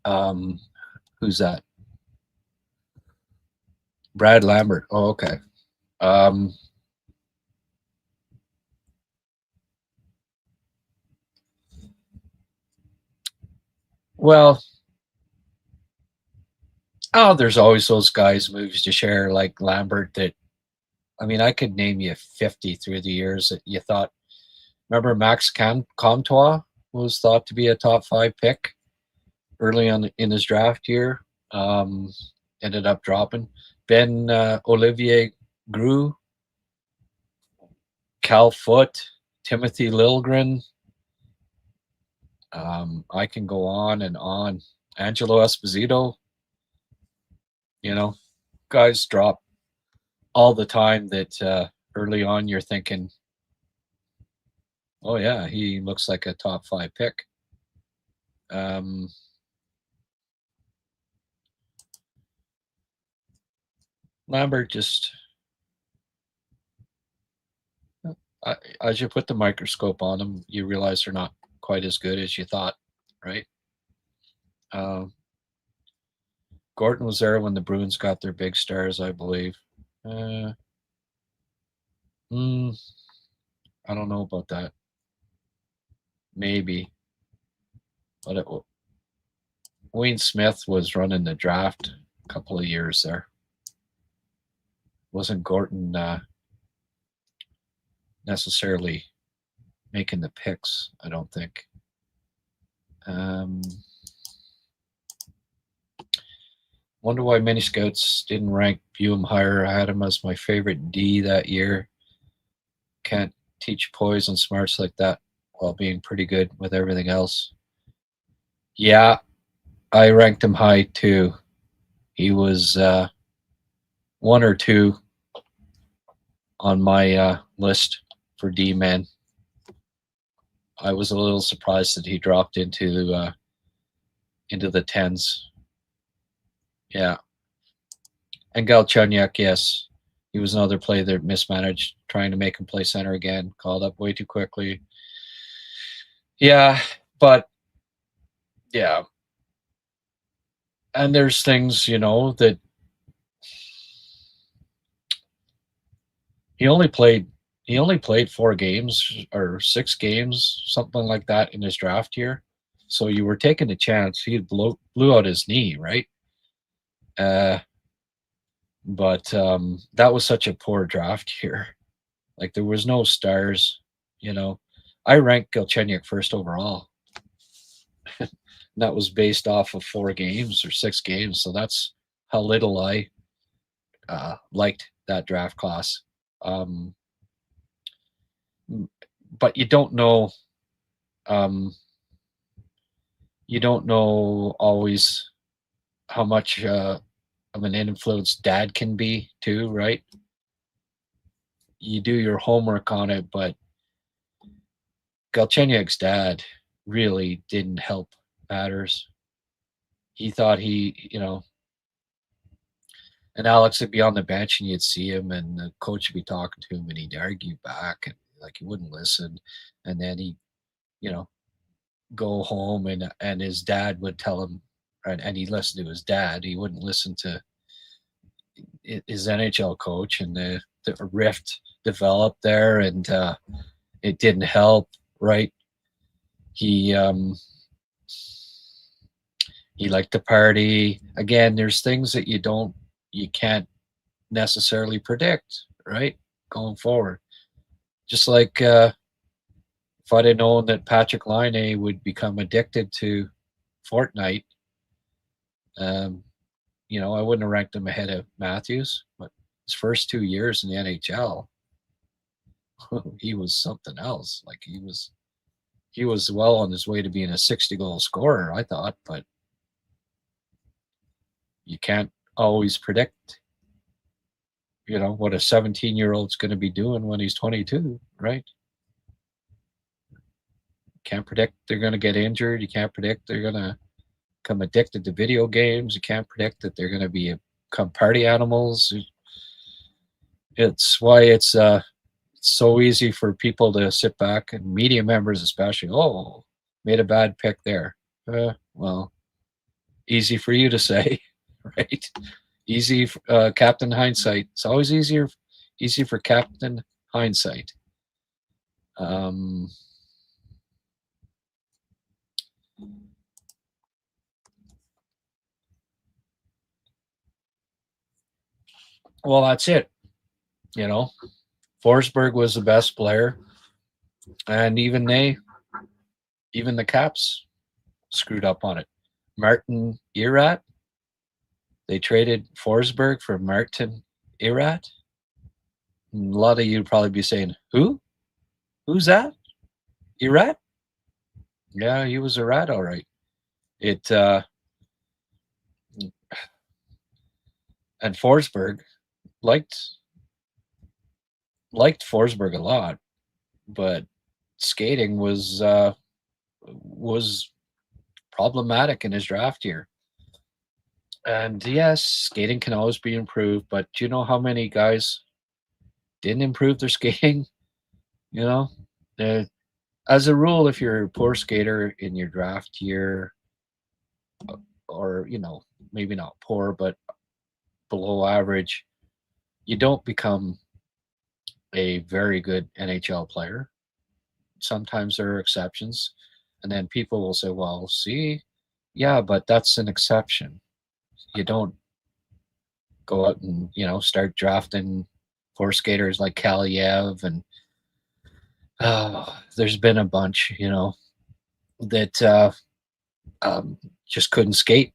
Speaker 2: Who's that? Brad Lambert. Oh, okay. Well, there's always those guys moves to share like Lambert that, I mean, I could name you 50 through the years that you thought. Remember Max Comtois was thought to be a top 5 pick early on in his draft year. Ended up dropping. Ben Olivier Grew, Cal Foote, Timothy Liljegren. I can go on and on. Angelo Esposito. You know, guys drop all the time that early on you're thinking, oh yeah, he looks like a top 5 pick. Lambert just, as you put the microscope on them, you realize they're not quite as good as you thought, right? Gordon was there when the Bruins got their big stars, I believe. I don't know about that. Maybe. But Wayne Smith was running the draft a couple of years there. Wasn't Gordon necessarily making the picks, I don't think. Wonder why many scouts didn't rank Buem higher. I had him as my favorite D that year. Can't teach poise and smarts like that while being pretty good with everything else. Yeah, I ranked him high too. He was 1 or 2 on my list for D-man. I was a little surprised that he dropped into the 10s. Yeah. And Galchenyuk, yes, he was another play that mismanaged, trying to make him play center again, called up way too quickly. Yeah, but yeah, and there's things that he only played. He only played 4 games or 6 games, something like that, in his draft year. So you were taking a chance. He blew out his knee, right? Uh, but that was such a poor draft year. Like there was no stars. You know, I ranked Galchenyuk first overall. That was based off of 4 games or 6 games. So that's how little I liked that draft class. Um, but um, you don't know always how much of an influence dad can be too, right? You do your homework on it, but Galchenyuk's dad really didn't help matters. He thought and Alex would be on the bench and you'd see him and the coach would be talking to him and he'd argue back and like he wouldn't listen. And then he'd, you know, go home and his dad would tell him, and he'd listen to his dad. He wouldn't listen to his NHL coach, and the rift developed there, and it didn't help. Right? He he liked to party. Again, there's things that you can't necessarily predict. Right? Going forward, just like if I'd have known that Patrick Laine would become addicted to Fortnite, um, I wouldn't have ranked him ahead of Matthews. But his first 2 years in the NHL, he was something else. Like he was well on his way to being a 60-goal scorer, I thought, but you can't always predict, what a 17-year-old's going to be doing when he's 22, right? Can't predict they're going to get injured. You can't predict they're going to become addicted to video games. You can't predict that they're going to become party animals. It's why it's so easy for people to sit back, and media members especially. Oh, made a bad pick there. Well, easy for you to say, right? Easy, Captain Hindsight. It's always easy for Captain Hindsight. Well, that's it. Forsberg was the best player, and even the Caps screwed up on it. Martin Erat, they traded Forsberg for Martin Erat. And a lot of you would probably be saying, who? Who's that? Erat? Yeah, he was a rat, all right. It and Forsberg liked Forsberg a lot, but skating was problematic in his draft year. And yes, skating can always be improved, but do you know how many guys didn't improve their skating? Uh, as a rule, if you're a poor skater in your draft year, or maybe not poor, but below average, you don't become a very good NHL player. Sometimes there are exceptions, and then people will say, "Well, see, yeah, but that's an exception. You don't go out and start drafting poor skaters like Kaliev and there's been a bunch, that just couldn't skate.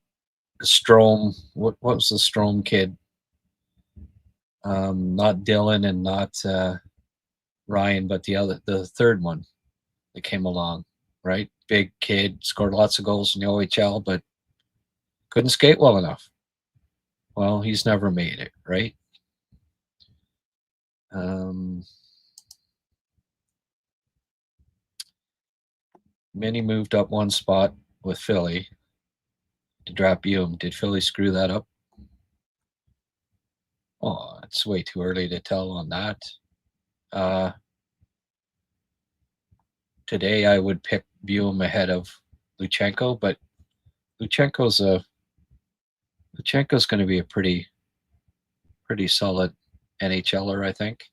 Speaker 2: Strom, what was the Strom kid? Not Dylan and not Ryan, but the third one that came along, right? Big kid, scored lots of goals in the OHL, but couldn't skate well enough. Well, he's never made it, right? Minnie moved up one spot with Philly to draft Hume. Did Philly screw that up? Oh, it's way too early to tell on that. Today I would pick Buell ahead of Luchenko, but Luchenko's going to be a pretty solid NHLer, I think.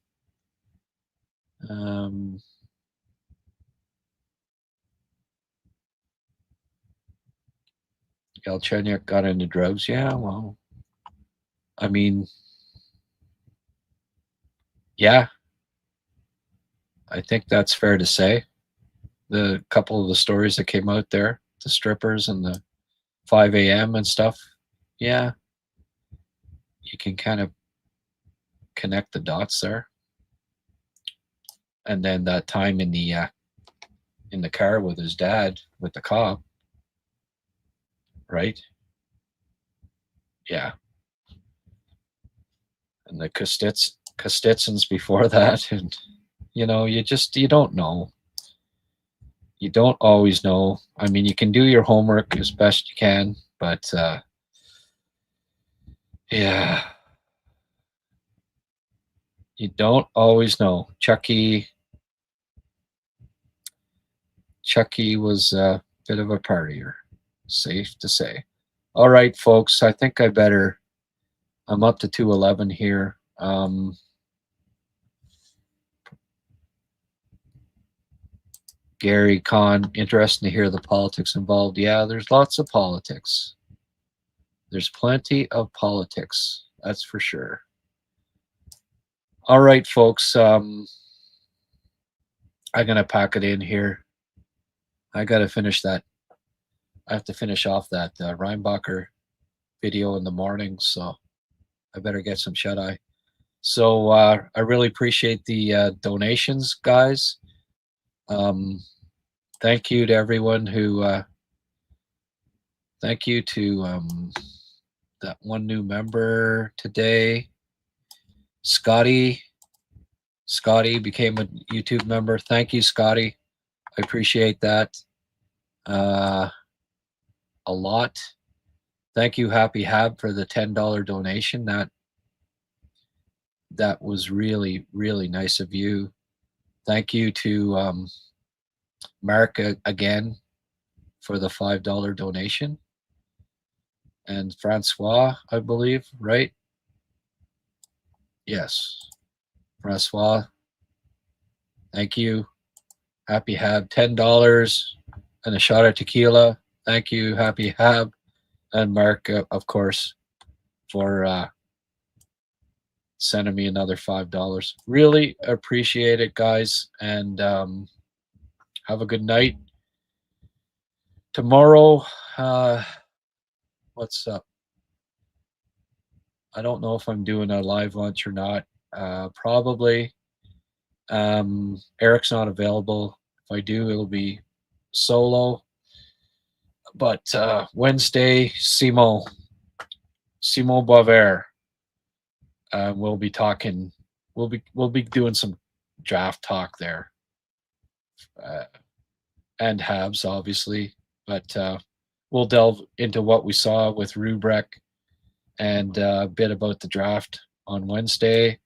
Speaker 2: Galchenyuk got into drugs. Yeah, well, I mean, yeah, I think that's fair to say. The couple of the stories that came out there, the strippers and the 5 a.m. and stuff, yeah, you can kind of connect the dots there. And then that time in the car with his dad, with the cop, right? Yeah. And the Kostitsins before that, and you don't know. You don't always know. I mean, you can do your homework as best you can, but yeah, you don't always know. Chucky was a bit of a partier, safe to say. All right, folks, I think I'm up to 211 here. Gary Kahn, interesting to hear the politics involved. Yeah, there's lots of politics. There's plenty of politics, that's for sure. All right, folks, I'm going to pack it in here. I got to finish that. I have to finish off that Reinbacher video in the morning, so I better get some shut-eye. So I really appreciate the donations, guys. Thank you to everyone who thank you to that one new member today. Scotty became a YouTube member. Thank you, Scotty. I appreciate that a lot. Thank you, Happy Hab, for the $10 donation. That was really, really nice of you. Thank you to Mark again for the $5 donation. And Francois, I believe, right? Yes. Francois, thank you. Happy Hab, $10 and a shot of tequila. Thank you, Happy Hab. And Mark, of course, for sending me another $5. Really appreciate it, guys. And have a good night. Tomorrow, what's up? I don't know if I'm doing a live lunch or not. Probably. Eric's not available. If I do, it'll be solo. But Wednesday, Simon Boisvert. We'll be talking. We'll be doing some draft talk there, and Habs obviously. But we'll delve into what we saw with Rubrek and a bit about the draft on Wednesday,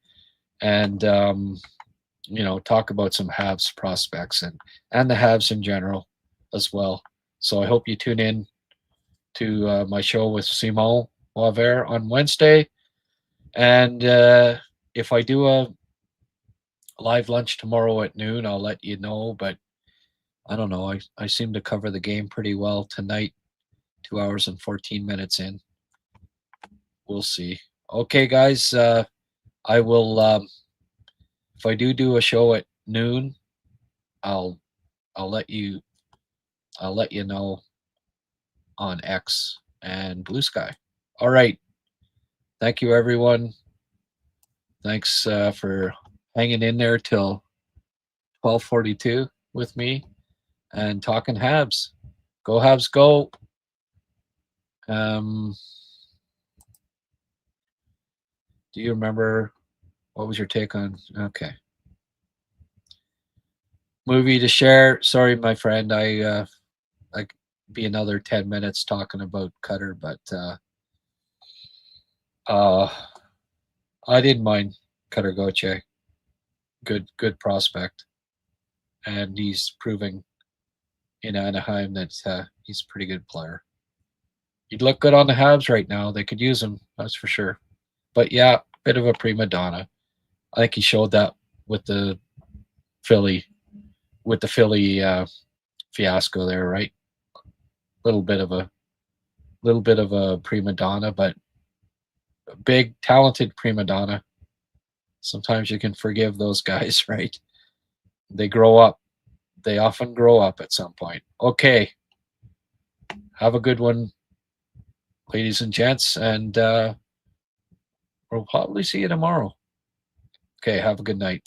Speaker 2: and talk about some Habs prospects and the Habs in general as well. So I hope you tune in to my show with Simon Boisvert on Wednesday. And if I do a live lunch tomorrow at noon, I'll let you know. But I don't know. I seem to cover the game pretty well tonight, 2 hours and 14 minutes in. We'll see. Okay, guys. I will. If I do a show at noon, I'll let you know on X and Blue Sky. All right. Thank you, everyone. Thanks for hanging in there till 12:42 with me and talking Habs. Go Habs, go. Do you remember what was your take on? Okay. Movie to share. Sorry, my friend. I be another 10 minutes talking about Cutter, but I didn't mind Cutter Gauthier. Good prospect, and he's proving in Anaheim that he's a pretty good player. He'd look good on the Habs right now. They could use him, that's for sure. But yeah, bit of a prima donna. I think he showed that with the Philly, fiasco there, right? Little bit of a prima donna, but a big, talented prima donna. Sometimes you can forgive those guys, right? They grow up. They often grow up at some point. Okay. Have a good one, ladies and gents, and we'll probably see you tomorrow. Okay, have a good night.